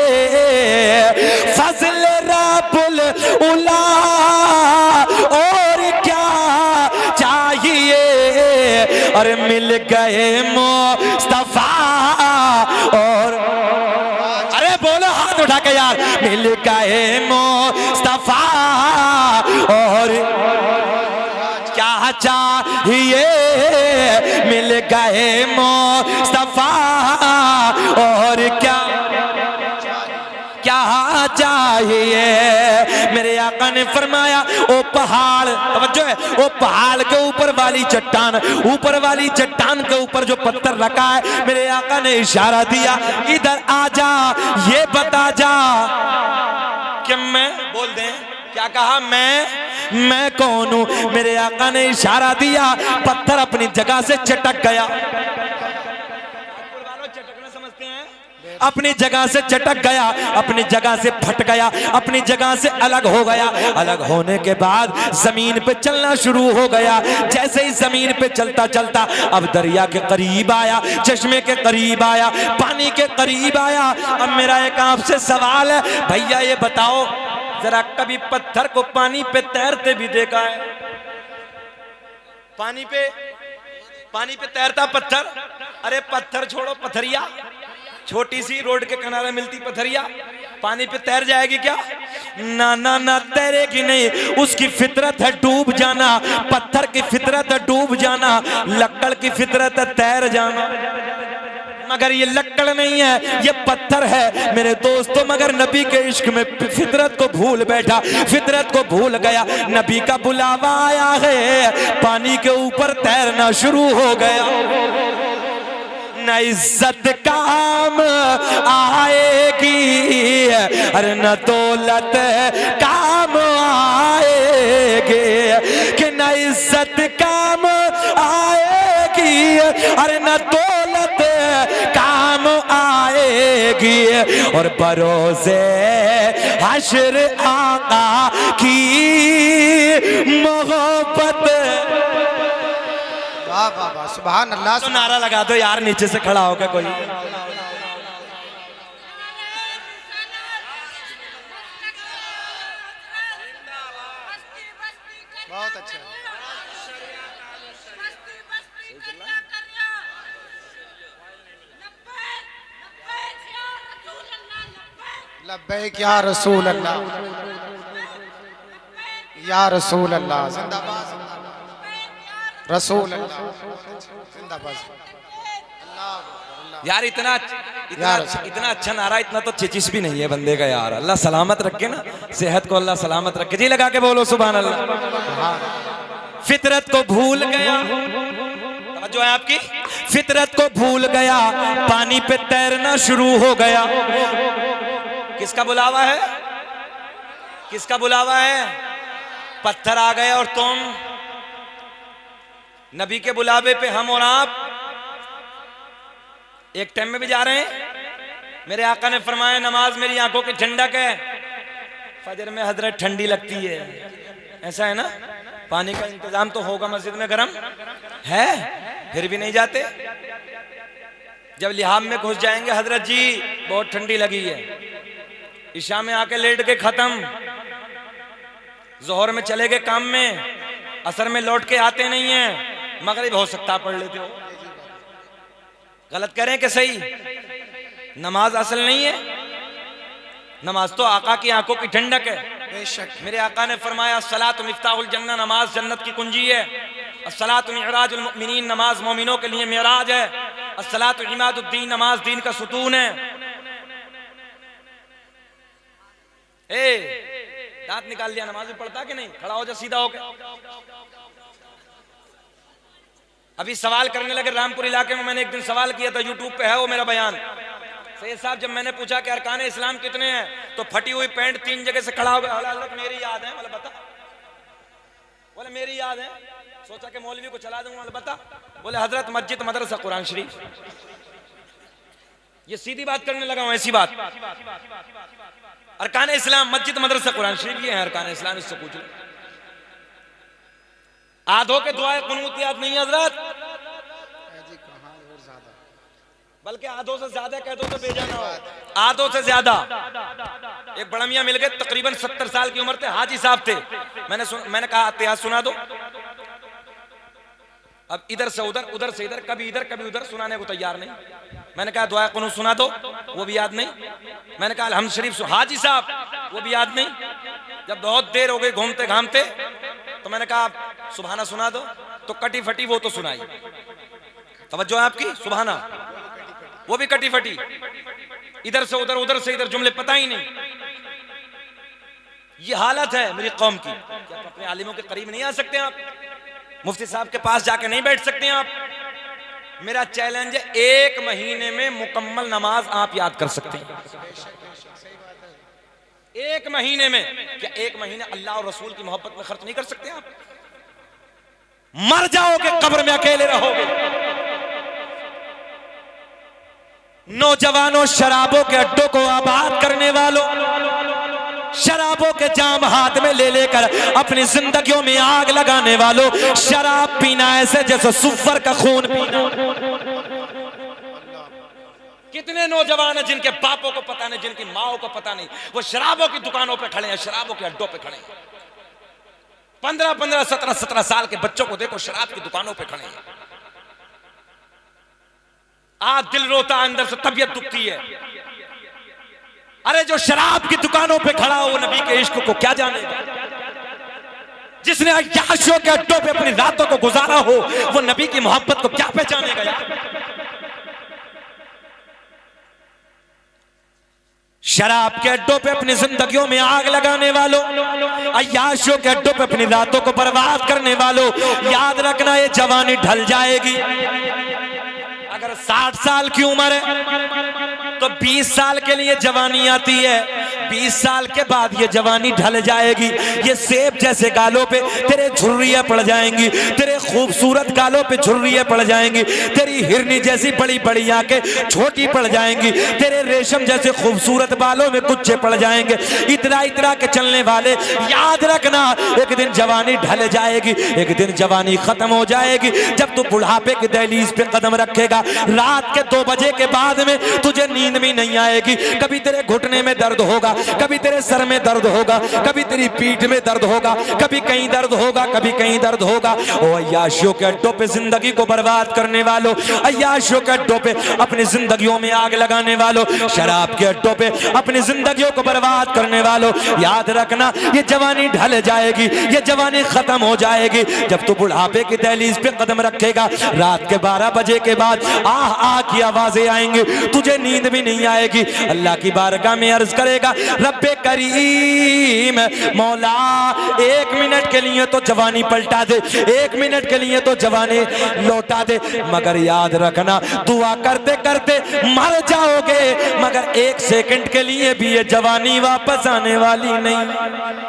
फजल रब्बुल उला, और क्या चाहिए? और मिल गए मुस्तफा, और अरे बोलो हाथ उठा के यार, मिल गए मुस्तफा, और क्या चाहिए? मिल गए मुस्तफा, और क्या चाहिए? मेरे आका ने फरमाया, ओ पहाड़, तवज्जो है, ओ पहाड़ के ऊपर वाली चट्टान, ऊपर वाली चट्टान के ऊपर जो पत्थर रखा है, मेरे आका ने इशारा दिया, इधर आ जा, ये बता जा कि मैं, बोल दें क्या कहा? मैं कौन हूं? मेरे आका ने इशारा दिया, पत्थर अपनी जगह से चटक गया। चटकना समझते हैं? अपनी जगह से चटक गया, अपनी जगह से फट गया, अपनी जगह से अलग हो गया। अलग होने के बाद जमीन पे चलना शुरू हो गया। जैसे ही जमीन पे चलता चलता अब दरिया के करीब आया, चश्मे के करीब आया, पानी के करीब आया। अब मेरा एक आपसे सवाल है, भैया ये बताओ, जरा कभी पत्थर को पानी पे तैरते भी देखा है? पानी पे तैरता पत्थर? अरे पत्थर छोड़ो, पथरिया, छोटी सी रोड के किनारे मिलती पथरिया, पानी पे तैर जाएगी क्या? ना ना ना, तैरेगी नहीं। उसकी फितरत है डूब जाना, पत्थर की फितरत है डूब जाना, लक्कड़ की फितरत है तैर जाना। मगर ये लक्कड़ नहीं है, ये पत्थर है मेरे दोस्तों। मगर नबी के इश्क में फितरत को भूल बैठा, फितरत को भूल गया। नबी का बुलावा आया है, पानी के ऊपर तैरना शुरू हो गया। न इज्जत काम आएगी, अरे न दौलत काम आएगी, कि न इज्जत काम आएगी, अरे न दौलत काम आएगी। और बरोज़े हश्र आका की मोहब्बत। वाह वाह वाह, सुभान अल्लाह। तो नारा लगा दो यार नीचे से खड़ा होकर कोई। बहुत अच्छा। लब्बैक या रसूल अल्लाह, या रसूल अल्लाह, जिंदाबाद जिंदाबाद रसूल अल्लाह, जिंदाबाद। यार इतना अच्छा नारा, इतना तो चिचिस भी नहीं है बंदे का यार। अल्लाह सलामत रखे ना, सेहत को अल्लाह सलामत रखे। जी लगा के बोलो सुभान अल्लाह। फितरत को भूल गया, जो है आपकी फितरत को भूल गया, पानी पे तैरना शुरू हो गया। किसका बुलावा है, किसका बुलावा है? पत्थर आ गए और तुम, नबी के बुलावे पे हम और आप एक टाइम में भी जा रहे हैं। मेरे आका ने फरमाया नमाज मेरी आंखों की ठंडक है। फजर में हजरत ठंडी लगती है, ऐसा है ना? पानी का इंतजाम तो होगा मस्जिद में, गर्म है, फिर भी नहीं जाते। जब लिहाम में घुस जाएंगे, हजरत जी बहुत ठंडी लगी है। इशा में आके लेट के खत्म, जोहर में चले गए काम में, असर में लौट के आते नहीं है, मगरिब हो सकता पढ़ लेते हो। गलत करें कि सही? नमाज असल नहीं है, नमाज तो आका की आंखों की ठंडक है। बेशक मेरे आका ने फरमाया सलात मिफ्ताहुल जन्नह, नमाज जन्नत की कुंजी है। अस्सलातु मिअराजुल मुमिनीन, नमाज मोमिनों के लिए मेराज है। अस्सलातु इमादुद्दीन, नमाज दीन का सुतून है। दांत निकाल लिया, नमाज भी पढ़ता कि नहीं? खड़ा हो जा सीधा होकर। अभी सवाल करने लगे रामपुर इलाके में, मैंने एक दिन सवाल किया था, यूट्यूब पे है वो मेरा बयान। सैयद साहब जब मैंने पूछा कि अरकान इस्लाम कितने हैं, तो फटी हुई पैंट 3 जगह से खड़ा हो गया। अल्लाह मेरी याद है, बोले बता। बोले मेरी याद है, सोचा कि मौलवी को चला दूंगा। बता। बोले हजरत मस्जिद मदरसा कुरान शरीफ। ये सीधी बात करने लगा हूं, ऐसी बात। अरकान इस्लाम मस्जिद मदरसा कुरान शरीफ, ये है अरकान इस्लाम, इससे पूछ लो। आधों के दुआए कुनूत याद नहीं हजरत, बल्कि आधों से ज्यादा कह दो तो बेजाना हो। आधों से ज्यादा। एक बड़ा मियां मिल गए, तकरीबन 70 साल की उम्र थे, हाजी साहब थे। मैंने कहा इतिहास सुना दो। अब इधर से उधर, उधर से इधर, कभी इधर कभी उधर, सुनाने को तैयार नहीं। मैंने कहा दुआ कुनूत सुना दो, वो भी याद नहीं। मैंने कहा हम शरीफ, हाजी साहब, वो भी याद नहीं। जब बहुत देर हो गई घूमते घामते, तो मैंने कहा सुबहाना सुना दो, तो कटी फटी वो तो सुनाई। तवज्जो है आपकी? सुबहाना वो भी कटी फटी, इधर से उधर, उधर से इधर, जुमले पता ही नहीं। ये हालत है मेरी कौम की। क्या अपने आलिमों के करीब नहीं आ सकते आप? मुफ्ती साहब के पास जाके नहीं बैठ सकते आप? मेरा चैलेंज है, 1 महीने में मुकम्मल नमाज आप याद कर सकते हैं। 1 महीने में। क्या 1 महीने अल्लाह और रसूल की मोहब्बत में खर्च नहीं कर सकते आप? मर जाओगे, कब्र में अकेले रहोगे। नौजवानों, शराबों के अड्डों को आबाद करने वालों, शराबों के जाम हाथ में ले लेकर अपनी जिंदगियों में आग लगाने वालों, शराब पीना ऐसे जैसे सुफर का खून पीना। कितने नौजवान हैं जिनके बापों को पता नहीं, जिनकी माओं को पता नहीं, वो शराबों की दुकानों पे खड़े हैं, शराबों के अड्डों पे खड़े हैं। 15-15, 17-17 साल के बच्चों को देखो शराब की दुकानों पे खड़े हैं। आज दिल रोता, अंदर से तबीयत दुखती है। अरे जो शराब की दुकानों पे खड़ा हो, वो नबी के इश्क को क्या जानेगा? जिसने अय्याशियों के अड्डों पे अपनी रातों को गुजारा हो, वो नबी की मोहब्बत को क्या पहचानेगा यार? शराब के अड्डों पे अपनी जिंदगियों में आग लगाने वालों, अय्याशियों के अड्डों पे अपनी रातों को बर्बाद करने वालों, याद रखना ये जवानी ढल जाएगी। अगर 60 साल की उम्र है तो 20 साल के लिए जवानी आती है, 20 साल के बाद ये जवानी ढल जाएगी। ये सेब जैसे गालों पे तेरे झुर्रियां पड़ जाएंगी, तेरे खूबसूरत गालों पे झुर्रियां पड़ जाएंगी, तेरी हिरनी जैसी बड़ी बड़ी आंखें छोटी पड़ जाएंगी, तेरे रेशम जैसे खूबसूरत बालों में कुच्चे पड़ जाएंगे। इतना इतना के चलने वाले, याद रखना एक दिन जवानी ढल जाएगी, एक दिन जवानी खत्म हो जाएगी। जब तू बुढ़ापे की दहलीज पे कदम रखेगा, रात के 2 बजे के बाद में तुझे नींद भी नहीं आएगी। कभी तेरे घुटने में दर्द होगा, कभी तेरे सर में दर्द होगा, कभी तेरी पीठ में दर्द होगा, कभी कहीं दर्द होगा, कभी कहीं दर्द होगा। ओ अय्याशियों के अड्डों पे जिंदगी को बर्बाद करने वालों, अय्याशियों के अड्डों पे अपनी जिंदगियों में आग लगाने वालों, शराब के अड्डों पे अपनी जिंदगियों को बर्बाद करने वालों, याद रखना ये जवानी ढल जाएगी, ये जवानी खत्म हो जाएगी जब तू बुढ़ापे की दहलीज पे कदम रखेगा। रात के 12 बजे के बाद आह आह की आवाजें आएंगी, तुझे नींद भी नहीं आएगी। अल्लाह की बारगाह में अर्ज करेगा, रब्बे करीम मौला 1 मिनट के लिए तो जवानी पलटा दे, 1 मिनट के लिए तो जवानी लौटा दे। मगर याद रखना दुआ करते करते मर जाओगे, मगर 1 सेकंड के लिए भी ये जवानी वापस आने वाली नहीं।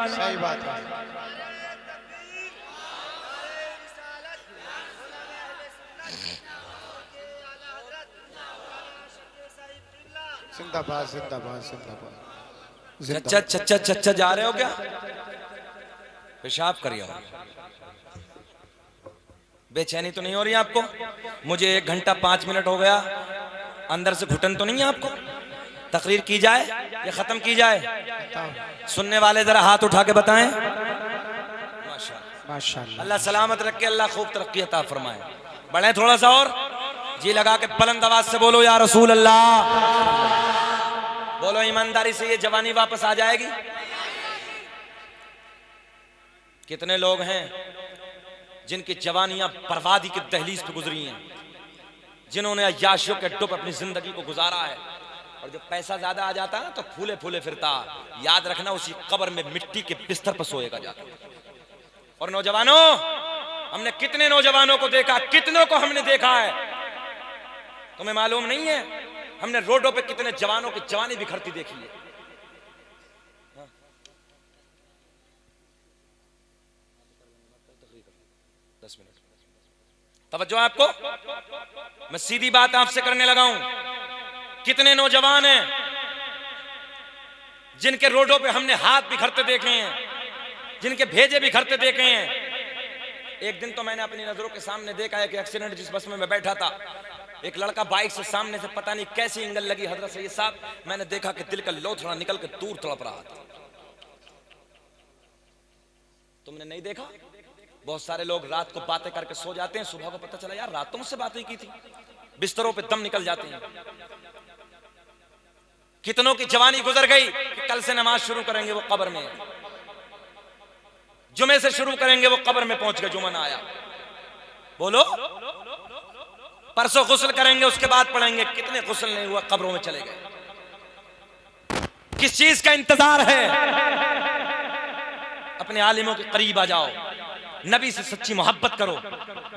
सही बात है। जिंदाबाद जिंदाबाद जिंदाबाद। चच्चा चच्चा चच्चा जा रहे हो क्या? पेशाब करिए। बेचैनी तो नहीं हो रही आपको? मुझे 1 घंटा 5 मिनट हो गया, अंदर से घुटन तो नहीं है आपको? तकरीर की जाए या खत्म की जाए? सुनने वाले जरा हाथ उठा के बताएं। माशाअल्लाह। अल्लाह सलामत रखे, अल्लाह खूब तरक्की अता फरमाए। बढ़े थोड़ा सा और, जी लगा के बुलंद आवाज से बोलो या रसूल अल्लाह। बोलो ईमानदारी से, ये जवानी वापस आ जाएगी? कितने लोग हैं जिनकी जवानियां बर्बादी की दहलीज पे गुजरी हैं, जिन्होंने अय्याशियों के अड्डों पर अपनी जिंदगी को गुजारा है, और जब पैसा ज्यादा आ जाता है तो फूले फूले फिरता। याद रखना उसी कब्र में मिट्टी के बिस्तर पर सोएगा जाकर। और नौजवानों, हमने कितने नौजवानों को देखा, कितनों को हमने देखा है, तुम्हें मालूम नहीं है? हमने रोडों पे कितने जवानों की जवानी बिखरती देखी है। हाँ? 10 मिनट तवज्जो आपको, मैं सीधी बात आपसे करने लगा हूं। कितने नौजवान हैं जिनके रोडों पे हमने हाथ बिखरते देखे हैं, जिनके भेजे बिखरते देखे हैं। एक दिन तो मैंने अपनी नजरों के सामने देखा है कि एक्सीडेंट, जिस बस में मैं बैठा था, एक लड़का बाइक से सामने से पता नहीं कैसी एंगल लगी हजरत सैयद साहब, मैंने देखा कि दिल का लोथड़ा निकल के दूर तड़प रहा था। तुमने नहीं देखा? बहुत सारे लोग रात को बातें करके सो जाते हैं, सुबह को पता चला यार रात तो मुझसे बातें की थी, बिस्तरों पे दम निकल जाते हैं। कितनों की जवानी गुजर गई कि कल से नमाज शुरू करेंगे वो कब्र में, जुमे से शुरू करेंगे वो कब्र में पहुंच गए, जुमा ना आया। बोलो, परसों गुस्ल करेंगे उसके बाद पढ़ेंगे, कितने गुस्ल नहीं हुआ, कब्रों में चले गए। किस चीज का इंतजार है? अपने आलिमों के करीब आ जाओ, नबी से सच्ची मोहब्बत करो,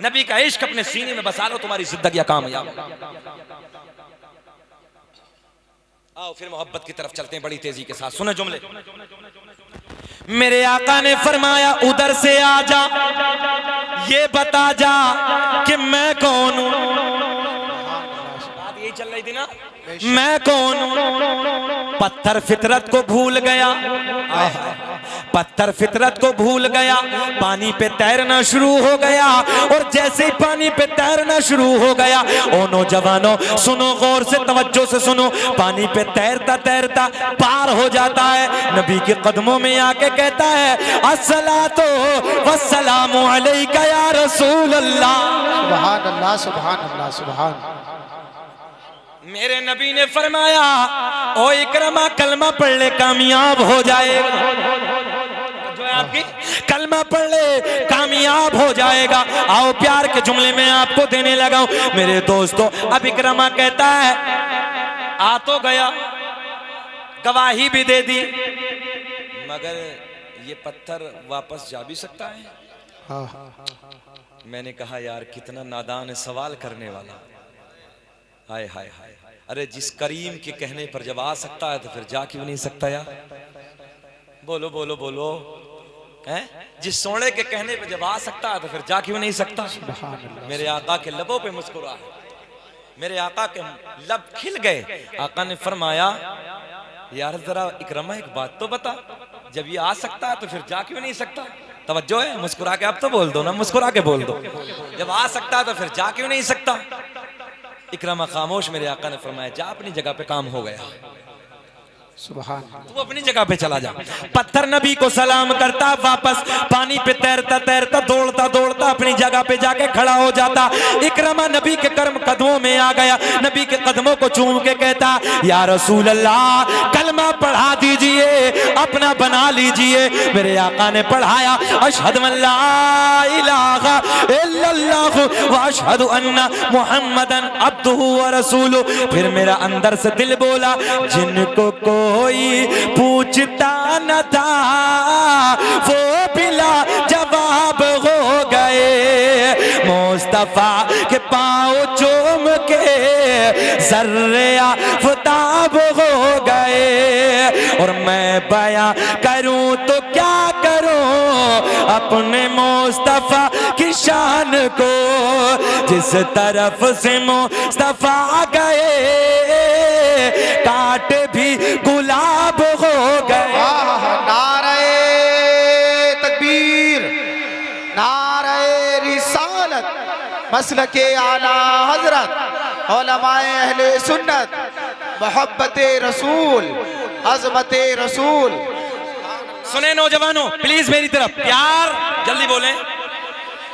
नबी का इश्क अपने सीने में बसा लो, तुम्हारी जिंदगी कामयाब। आओ फिर मोहब्बत की तरफ चलते हैं बड़ी तेजी के साथ। सुनो जुमले। मेरे आका ने फरमाया उधर से आ जा, ये बता जा कि मैं कौन हूं। बात यही चल रही थी ना, मैं कौन हूं। पत्थर फितरत को भूल गया, पत्थर फितरत को भूल गया, पानी पे तैरना शुरू हो गया। और जैसे ही पानी पे तैरना शुरू हो गया, ओ नौजवानों सुनो, गौर से तवज्जो से सुनो, पानी पे तैरता तैरता पार हो जाता है, नबी के कदमों में आके कहता है अस्सलातु वस्सलामु अलैका या रसूल अल्लाह। सुभान अल्लाह सुभान अल्लाह सुभान। मेरे नबी ने फरमाया ओ इकरमा कलमा पढ़ ले कामयाब हो जाएगा, जो है आपकी कलमा पढ़ ले कामयाब हो जाएगा। आओ प्यार के जुमले में आपको देने लगा हूं मेरे दोस्तों। अब इकरमा कहता है आ तो गया, गवाही भी दे दी, मगर ये पत्थर वापस जा भी सकता है। मैंने कहा यार कितना नादान है सवाल करने वाला। हाय हाय हाय, अरे जिस करीम के कहने पर जब आ सकता है तो फिर जा क्यों नहीं सकता यार? बोलो बोलो बोलो, हैं? जिस सोने के कहने पर जब आ सकता है तो फिर जा क्यों नहीं सकता? मेरे आका के लबों पे मुस्कुरा है, मेरे आका के लब खिल गए। आका ने फरमाया यार जरा इकरमा एक बात तो बता, जब ये आ सकता है तो फिर जा क्यों नहीं सकता? तवज्जो है, मुस्कुरा के अब तो बोल दो ना, मुस्कुरा के बोल दो, जब आ सकता है तो फिर जा क्यों नहीं सकता? इकरमा खामोश। मेरे आका ने फरमाया जा अपनी जगह पे, काम हो गया। सुभान तू अपनी जगह पे चला जा। पत्थर नबी को सलाम करता, वापस पानी पे तैरता तैरता दौड़ता दौड़ता अपनी जगह पे जाके खड़ा हो जाता। इकरमा नबी के कदमों में आ गया, नबी के कदमों को चूम के कहता, या रसूल अल्लाह कलमा पढ़ा दीजिए, अपना बना लीजिए। मेरे आका ने पढ़ाया, अशहदु अल्ला इलाहा इल्लल्लाह व अशहदु अन्ना मुहम्मदन अब्दुहु व रसूलुहु। फिर मेरा अंदर से दिल बोला, जिनको कोई पूछता न था वो बिला जवाब हो गए। मुस्तफा के पाँव चूम के ज़र्रे आफ़ताब हो गए। और मैं बयां करूं तो क्या करूं अपने मुस्तफा की शान को, जिस तरफ से मुस्तफा गए काट भी गुलाब हो गए। नारे तकबीर, नारे रिसालत, मसलके आला हजरत, उलमाए अहले सुन्नत, मोहब्बते रसूल, अज़मते रसूल। सुने नौजवानों, प्लीज मेरी तरफ प्यार, जल्दी बोलें,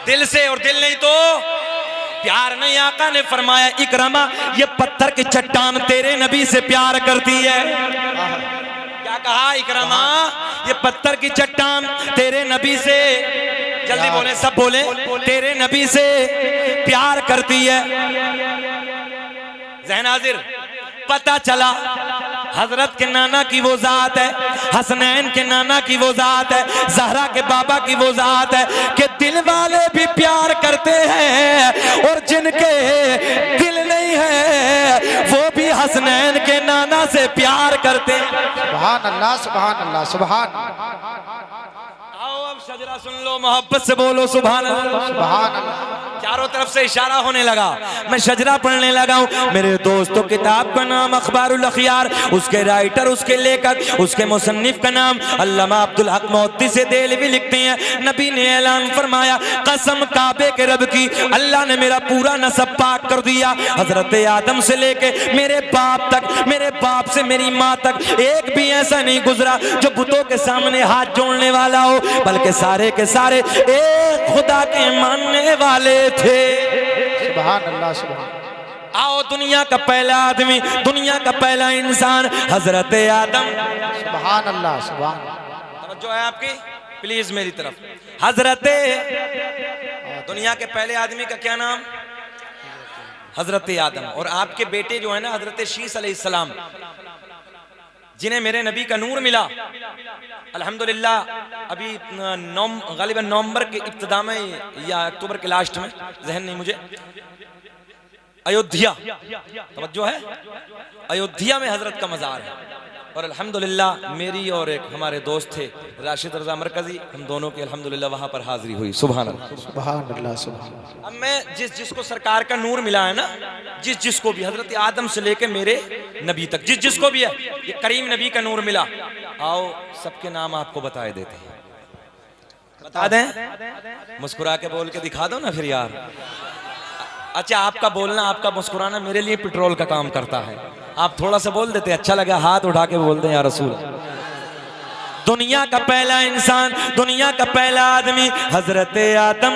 दिल से, और दिल नहीं तो प्यार नहीं। आका ने फरमाया, इकरमा ये पत्थर की चट्टान तेरे नबी से प्यार करती है। क्या कहा इकरमा? ये पत्थर की चट्टान तेरे नबी से, जल्दी बोलें, सब बोलें, तेरे नबी से प्यार करती है। ज़हन हाजिर, पता चला हजरत के नाना की वो जात है, हसनैन के नाना की वो जात है, जहरा के बाबा की वो जात है कि दिल वाले भी प्यार करते हैं और जिनके दिल नहीं है वो भी हसनैन के नाना से प्यार करते हैं। सुभान अल्लाह, सुभान अल्लाह, सुभान। आओ अब शजरा सुन लो, मोहब्बत से बोलो सुभान अल्लाह, सुभान अल्लाह। चारों तरफ से इशारा होने लगा, मैं शजरा पढ़ने लगा हूँ। मेरे दोस्तों, किताब का नाम अखबारुल अखयार, उसके राइटर, उसके लेखक, उसके मुसन्निफ का नाम अल्लामा अब्दुल हक मुहद्दिस देहलवी लिखते हैं, नबी ने ऐलान फरमाया, कसम काबे के रब की, अल्लाह ने मेरा पूरा नसब पाक कर दिया। हजरत आदम से लेके मेरे बाप तक, मेरे बाप से मेरी माँ तक एक भी ऐसा नहीं गुजरा जो बुतों के सामने हाथ जोड़ने वाला हो, बल्कि सारे के सारे एक खुदा के मानने वाले थे। सुभान अल्लाह, सुभान। आओ, दुनिया का पहला आदमी, दुनिया का पहला इंसान हजरत आदम। सुभान अल्लाह, सुभान। तवज्जो है आपकी, प्लीज मेरी तरफ। हजरत, दुनिया के पहले आदमी का क्या नाम? हजरत आदम। और आपके बेटे जो है ना, हजरत शीस अलैहिस्सलाम, जिन्हें मेरे नबी का नूर मिला, अल्हम्दुलिल्लाह, अभी गालिबन नवंबर के इब्तिदा में या अक्टूबर के लास्ट में, जहन नहीं मुझे, अयोध्या, तवज्जो है, अयोध्या में हजरत का मज़ार है। और अल्हम्दुलिल्लाह मेरी और एक हमारे दोस्त थे राशिद रजा मरकजी, हम दोनों की अल्हम्दुलिल्लाह वहाँ पर हाजिरी हुई। सुभान अल्लाह, सुभान अल्लाह, सुभान। अब मैं जिसको सरकार का नूर मिला है ना, जिसको भी, हजरत आदम से लेके मेरे नबी तक, जिसको भी है ये करीम नबी का नूर मिला, आओ सबके नाम आपको बताए देते हैं। बता दें, मुस्कुरा के बोल के दिखा दो ना फिर यार। अच्छा, आपका बोलना, आपका मुस्कुराना मेरे लिए पेट्रोल का काम करता है। आप थोड़ा सा बोल देते, अच्छा लगा, हाथ उठा के बोल दें या रसूल। दुनिया का पहला इंसान, दुनिया का पहला आदमी हजरत आदम।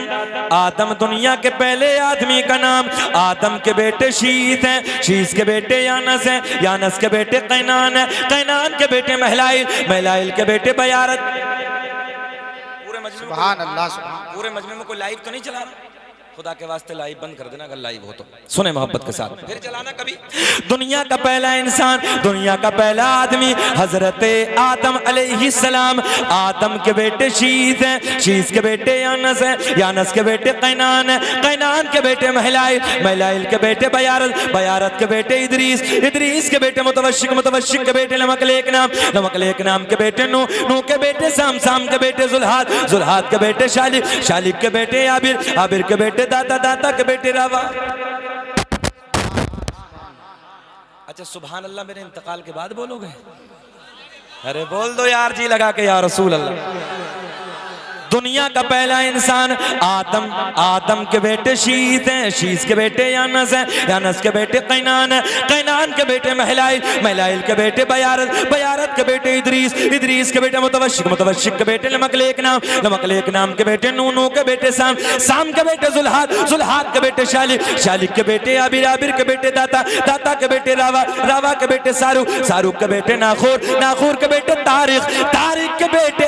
आदम दुनिया के पहले आदमी का नाम। आदम के बेटे शीस हैं, शीस के बेटे यानस हैं, यानस के बेटे कैनान हैं, कैनान के बेटे महलाइल, महलाइल के बेटे बयारत। पूरे मजमे में, सुभान अल्लाह, सुभान। पूरे मजमे में कोई लाइव तो नहीं चला रहा? खुदा के वास्ते लाइव बंद कर देना अगर लाइव हो तो, सुने मोहब्बत के साथ, फिर चलाना कभी। दुनिया का पहला इंसान, दुनिया का पहला आदमी हजरत आदम अलैहिस्सलाम। आदम के बेटे शीस हैं, शीस के बेटे यानस हैं, यानस के बेटे कैनान हैं, कैनान के बेटे महलाइल, महलाइल के बेटे बयारत, बयारत के बेटे इदरीस, इदरीस के बेटे मुतवश्शिक, मुतवश्शिक के बेटे नमकलेक नाम, नमकलेक नाम के बेटे नूह, नूह के बेटे साम, साम के बेटे जुल्हाद, जुल्हाद के बेटे शालिक, शालिक के बेटे आबिर, आबिर के बेटे दाता, दाता के बेटे रावा। अच्छा, सुभान अल्लाह मेरे इंतकाल के बाद बोलोगे? अरे बोल दो यार जी लगा के, या रसूल अल्लाह। दुनिया का पहला इंसान आदम, आदम के बेटे शीस हैं, शीस के बेटे यानस हैं, यानस के बेटे कैनान हैं, कैनान के बेटे महलाइल, महलाइल के बेटे बयारत, बयारत के बेटे इदरीस, इदरीस के बेटे मुतवशिक, मुतवशिक के बेटे लमकलेक नाम, लमकलेक नाम के बेटे नूनू के बेटे साम, साम के बेटे जुल्हाद, जुल्हाद के बेटे शालिक, शालिक के बेटे आबिर, आबिर के बेटे दाता, दाता के बेटे रावा, रावा के बेटे सारूक, सारूक के बेटे नाखूर, नाखूर के बेटे तारिक, तारिक के बेटे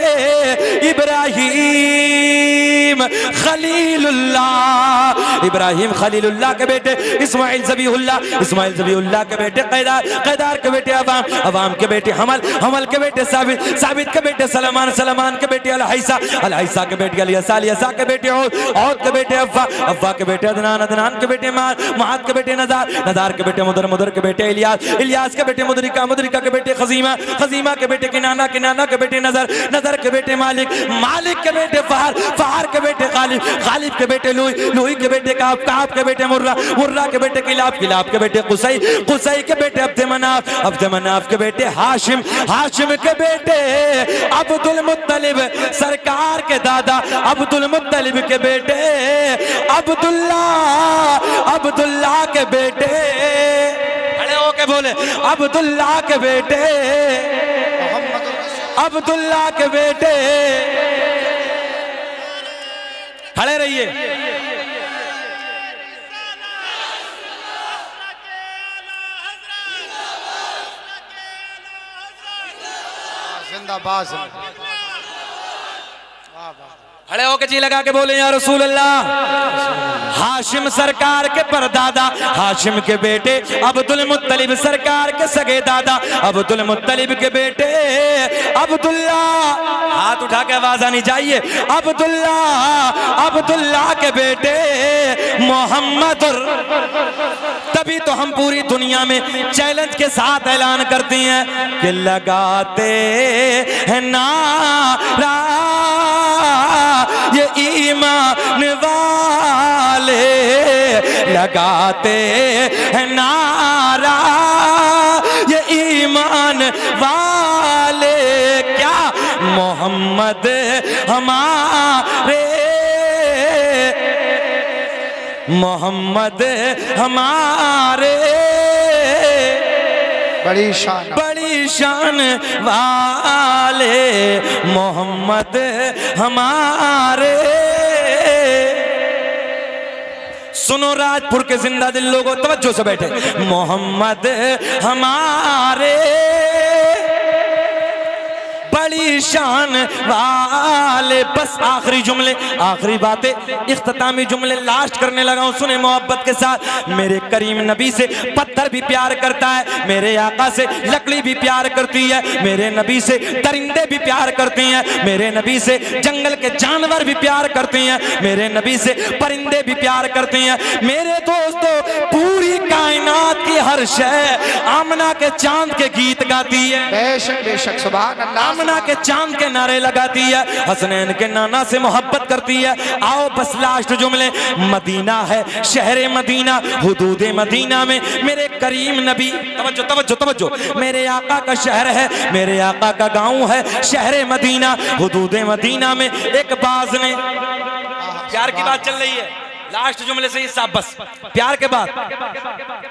इब्राहिम खलीलुल्लाह, इब्राहिम खलीलुल्लाह के बेटे इस्माइल ज़बीहुल्लाह, इस्माइल ज़बीहुल्लाह के बेटे कैदार, कैदार के बेटे अवाम, अवाम के बेटे हमल, हमल के बेटे साबित, साबित के बेटे सलमान, सलमान के बेटे अलहैसा, अलहैसा के बेटे अलियसा, अलियसा के बेटे औद, औद के बेटे अव्वा, अव्वा के बेटे अदनान, अदनान के बेटे माद, माद के बेटे नज़ार, नज़ार के बेटे मुदर, मुदर के बेटे इलियास, इलियास के बेटे मुदरिका, मुदरिका के बेटे खजीमा, खजीमा के बेटे किनाना, किनाना के बेटे नज़र, नज़र के बेटे मालिक, मालिक के बेटे फहर, फहर के बेटे गालिब, गालिब के बेटे लुई, लुई के बेटे काब, काब के बेटे मुर्रा, मुर्रा के बेटे किलाब, किलाब के बेटे कुसै, कुसै के बेटे अब्द मनाफ, अब्द मनाफ के बेटे हाशिम, हाशिम के बेटे अब्दुल मुत्तलिब, सरकार के दादा अब्दुल मुत्तलिब के बेटे अब्दुल्ला, अब्दुल्ला के बेटे, खड़े होके बोले अब्दुल्ला के बेटे, अब्दुल्ला के बेटे, खड़े रहिए। जिंदाबाद, खड़े होके जी लगा के बोले या रसूल अल्लाह। हाशिम सरकार के परदादा, हाशिम के बेटे अब्दुल मुत्तलिब, सरकार के सगे दादा अब्दुल मुत्तलिब के बेटे अब्दुल्ला, हाथ उठा के आवाज आनी चाहिए, अब्दुल्ला, अब्दुल्ला के बेटे मोहम्मद। तभी तो हम पूरी दुनिया में चैलेंज के साथ ऐलान करते हैं कि लगाते हैं नारा ये ईमान वाले, लगाते हैं नारा ये ईमान वाले, क्या मोहम्मद हमारे, मोहम्मद हमारे, बड़ी शान, बड़ी शान वाले, मोहम्मद हमारे। सुनो राजपुर के जिंदा दिल लोगों, तवज्जो से बैठे, मोहम्मद हमारे बड़ी शान वाले। बस आखिरी जुमले, आखिरी बातें, इख्तितामी जुमले लास्ट करने लगा हूं। सुने मोहब्बत के साथ, मेरे करीम नबी से पत्थर भी प्यार करता है, मेरे आका से लकड़ी भी प्यार करती है, मेरे नबी से दरिंदे भी प्यार करते हैं, मेरे नबी से जंगल के जानवर भी प्यार करते हैं, मेरे नबी से परिंदे भी प्यार करते हैं। मेरे दोस्तों, पूरी कायनात की हर शय आमना के चांद के गीत गाती है, बेशक बेशक, सुभान अल्लाह, आमना के चांद के नारे लगाती है, हसनैन के नाना से मोहब्बत करती है। आओ बस लास्ट जुमले, मदीना है शहर मदीना, हुदूद मदीना में मेरे करीम नबी, तवज्जो तवज्जो तवज्जो, मेरे आका का शहर है, मेरे आका का गांव है शहर मदीना, हुदूद मदीना में एक बाज ने, प्यार की बात चल रही है, लास्ट जुमले से ही साहब, बस प्यार के बाद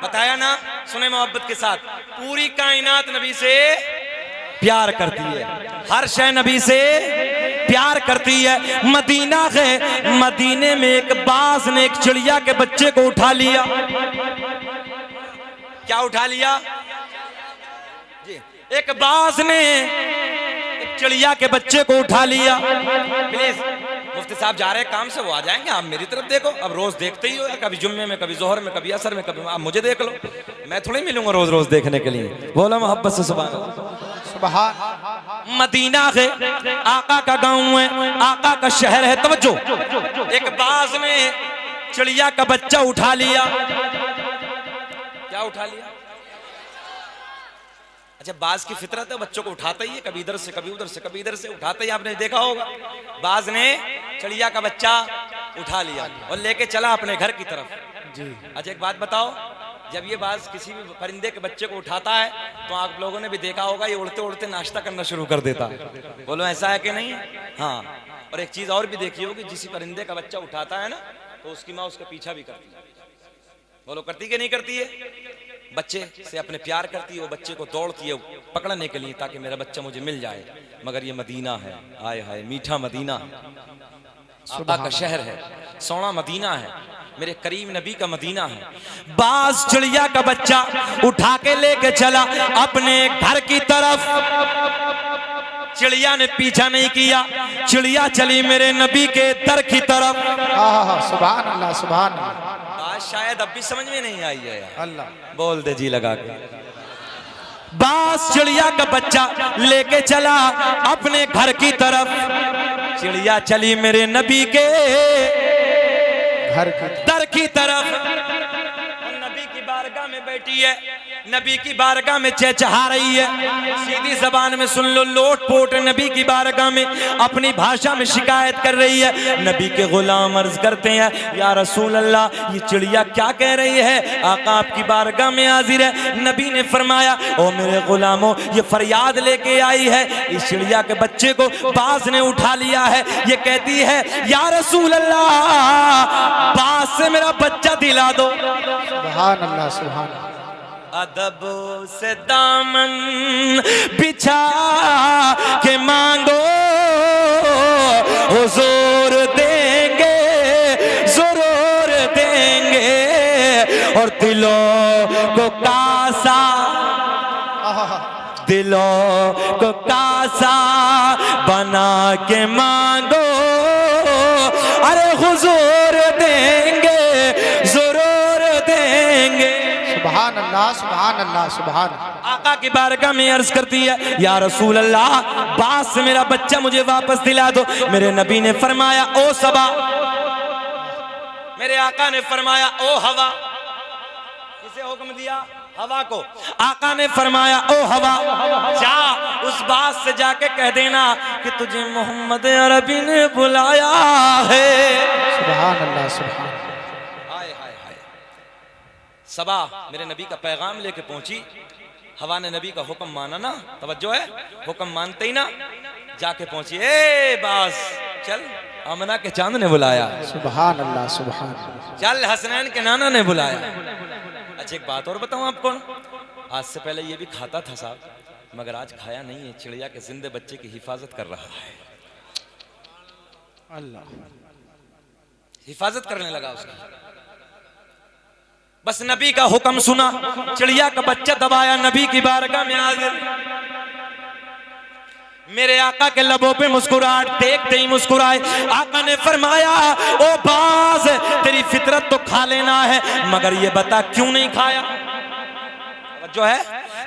बताया ना। सुने मोहब्बत के साथ, पूरी कायनात नबी से प्यार करती है, हर शय नबी से प्यार करती है। मदीना है, मदीने में एक बाज ने एक चिड़िया के बच्चे को उठा लिया। क्या उठा लिया जी? एक बाज ने एक चिड़िया के बच्चे को उठा लिया। प्लीज मुफ्ती साहब जा रहे हैं काम से, वो आ जाएंगे, आप मेरी तरफ देखो। अब रोज देखते ही हो, कभी जुम्मे में, कभी जोहर में, कभी असर में, कभी आप मुझे देख लो, मैं थोड़ी मिलूंगा रोज रोज देखने के लिए। बोला मोहब्बत से सुभान अल्लाह। मदीना है, आका का गांव है, आका का शहर है। तवज्जो, एक बाज ने चिड़िया का बच्चा उठा लिया। क्या उठा लिया? अच्छा, बाज की फितरत है, बच्चों को उठाता ही है, कभी इधर से, कभी उधर से, कभी इधर से उठाता ही, आपने देखा होगा। बाज ने चिड़िया का बच्चा उठा लिया और लेके चला अपने घर की तरफ जी। अच्छा एक बात बताओ, जब ये बाज किसी भी परिंदे के बच्चे को उठाता है तो आप लोगों ने भी देखा होगा, ये उड़ते उड़ते नाश्ता करना शुरू कर देता है। बोलो ऐसा है कि नहीं? हाँ, और एक चीज और भी देखी होगी, जिस परिंदे का बच्चा उठाता है ना तो उसकी माँ उसका पीछा भी करती है। बोलो करती कि नहीं करती है? बच्चे से अपने प्यार करती है, वो बच्चे को दौड़ती है पकड़ने के लिए ताकि मेरा बच्चा मुझे मिल जाए। मगर ये मदीना है, आए हाय मीठा मदीना है, आका का शहर है, सोना मदीना है, मेरे करीम नबी का मदीना है। बाज चिड़िया का बच्चा उठा के लेके चला अपने घर की तरफ। चिड़िया ने पीछा नहीं किया, चिड़िया चली मेरे नबी के दर की तरफ। सुभान अल्लाह सुभान अल्लाह। बात शायद अब भी समझ में नहीं आई है यार। अल्लाह बोल दे जी लगा के। बाज चिड़िया का बच्चा लेके चला अपने घर की तरफ। चिड़िया चली मेरे नबी के घर की दर की तरफ। नबी की बारगाह में बैठी है, नबी की बारगाह में चहचहा रही है। सीधी जबान में सुन लो, लोट पोट नबी की बारगाह में अपनी भाषा में शिकायत कर रही है। नबी के गुलाम अर्ज करते हैं, या रसूल अल्लाह, ये चिड़िया क्या कह रही है? आका आपकी बारगाह में हाजिर है। नबी ने फरमाया, ओ मेरे गुलामों, ये फरियाद लेके आई है, इस चिड़िया के बच्चे को बाज ने उठा लिया है। ये कहती है, या रसूल अल्लाह, बाज से मेरा बच्चा दिला दो। सुभान अल्लाह सुभान अल्लाह। अदब से दामन बिछा के मांगो, हुजूर देंगे, जरूर देंगे। और दिलों को कासा, दिलों को कासा बना के मांगो, अरे हुजूर देंगे, जरूर देंगे। सुभान अल्लाह सुभान अल्लाह सुभान अल्लाह। आका की बारगाह में अर्ज करती है, या रसूल अल्लाह, बाज से मेरा बच्चा मुझे वापस दिला दो। मेरे नबी ने फरमाया, ओ सबा। मेरे आका ने फरमाया, ओ हवा। किसे हुक्म दिया? हवा को। आका ने फरमाया, ओ हवा, जा उस बाज से जाके कह देना कि तुझे मोहम्मद अरबी ने बुलाया है। सुभान अल्लाह सुभान। सबा मेरे नबी का पैगाम लेके पहुंची। हवा ने नबी का हुक्म माना ना, तवज्जो है, हुक्म मानते ही ना जाके पहुंची। ए बाज चल, आमना के चांद ने बुलाया। सुभान अल्लाह सुभान। चल, हसनैन के नाना ने बुलाया। अच्छा एक बात और बताऊं आपको, आज से पहले ये भी खाता था साहब, मगर आज खाया नहीं है। चिड़िया के जिंदे बच्चे की हिफाजत कर रहा है। अल्लाह हिफाजत करने लगा उसकी। बस नबी का हुक्म सुना, चिड़िया का बच्चा दबाया, नबी की बारगाह में हाजिर। मेरे आका के लबों पे मुस्कुराहट देखते ही मुस्कुराए। आका ने फरमाया, ओ बाज, तेरी फितरत तो खा लेना है, मगर ये बता क्यों नहीं खाया? जो है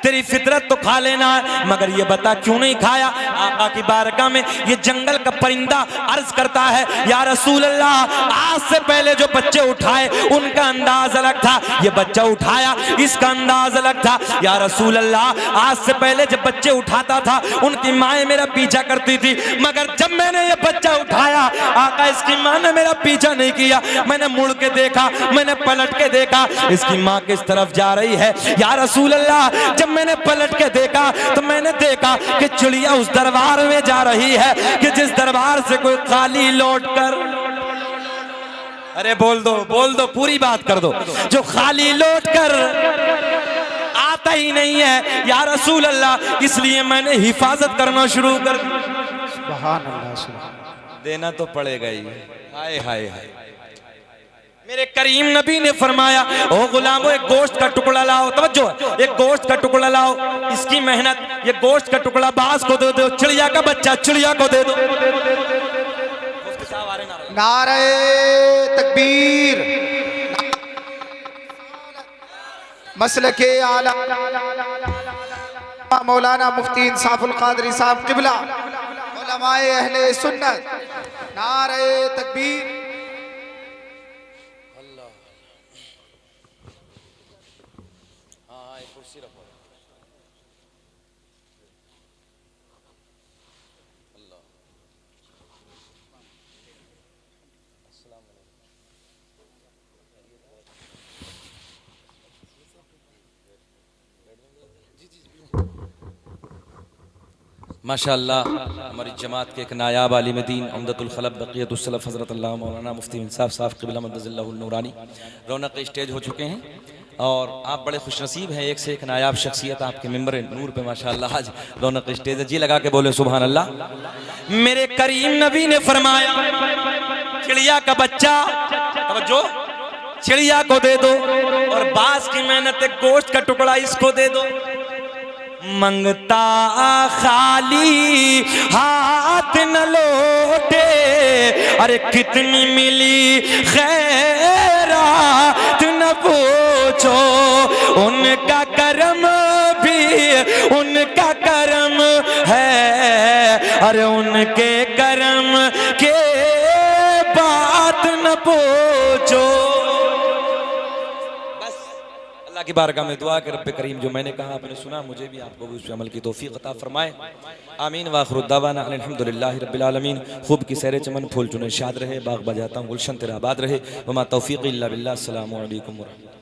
तेरी फितरत तो खा लेना है, मगर ये बता क्यों नहीं खाया? आका की बारगाह में ये जंगल का परिंदा अर्ज करता है, या रसूल अल्लाह, आज से पहले जो बच्चे उठाए उनका अंदाज अलग था, ये बच्चा उठाया इसका अंदाज अलग था। या रसूल अल्लाह, आज से पहले जब बच्चे उठाता था उनकी माएँ मेरा पीछा करती थी, मगर जब मैंने ये बच्चा उठाया आका, इसकी माँ ने मेरा पीछा नहीं किया। मैंने मुड़ के देखा, मैंने पलट के देखा, इसकी माँ किस तरफ जा रही है। या रसूल अल्लाह, जब मैंने पलट के देखा तो मैंने देखा कि चिड़िया उस दरबार में जा रही है कि जिस दरबार से कोई खाली लौट कर, अरे बोल दो पूरी बात कर दो, जो खाली लौट कर आता ही नहीं है। या रसूल अल्लाह, इसलिए मैंने हिफाजत करना शुरू कर दी। सुभान अल्लाह सुभान। देना तो पड़ेगा ही। हाय हाय हाय। मेरे करीम नबी ने फरमाया, ओ गुलामो, एक गोश्त का टुकड़ा लाओ। तवज्जो, एक गोश्त का टुकड़ा लाओ। इसकी मेहनत, ये गोश्त का टुकड़ा बाज को दे दो, चिड़िया का बच्चा चिड़िया को दे दो। नारे तकबीर, मसलके आला मौलाना मुफ्ती इंसाफुल कादरी साहब किबला, उलमाए अहले सुन्नत। नारे तकबीर। माशाअल्लाह हमारी जमात के एक नायाब आलिम दीन उम्दतुल खलब बक़ियतुस सलफ़ हज़रत अल्लामा मौलाना मुफ्ती इंसाफ साहब क़िबला मद्दज़िल्लहुल नूरानी रौनक स्टेज हो चुके हैं और आप बड़े खुशनसीब हैं। एक से एक नायाब शख्सियत आपके मिंबर नूर पे माशाअल्लाह आज रौनक स्टेज है। जी लगा के बोले सुभान अल्लाह। मेरे करीम नबी ने फरमाया चिड़िया का बच्चा तवज्जो चिड़िया को दे दो और बास की मेहनत गोश्त का टुकड़ा इसको दे दो। मंगता खाली हाथ न लौटे, अरे कितनी मिली खैरात न पूछो, उनका करम भी उनका करम है, अरे उनके करम के बात न पूछो। अल्लाह की बारगाह में दुआ के रब्बे करीम जो मैंने कहा आपने सुना, मुझे भी आपको भी उस अमल की तौफीक अता फरमाए। आमीन व आखिरु दावाना अल्हम्दुलिल्लाहि रब्बिल आलमीन। खूब की सैर चमन फूल चुने शाद रहे, बाग बजाता हूँ गुलशन तेरा आबाद रहे। वमा तौफीक़ इल्ला बिल्लाह। अस्सलामु अलैकुम व रहमतुल्लाह।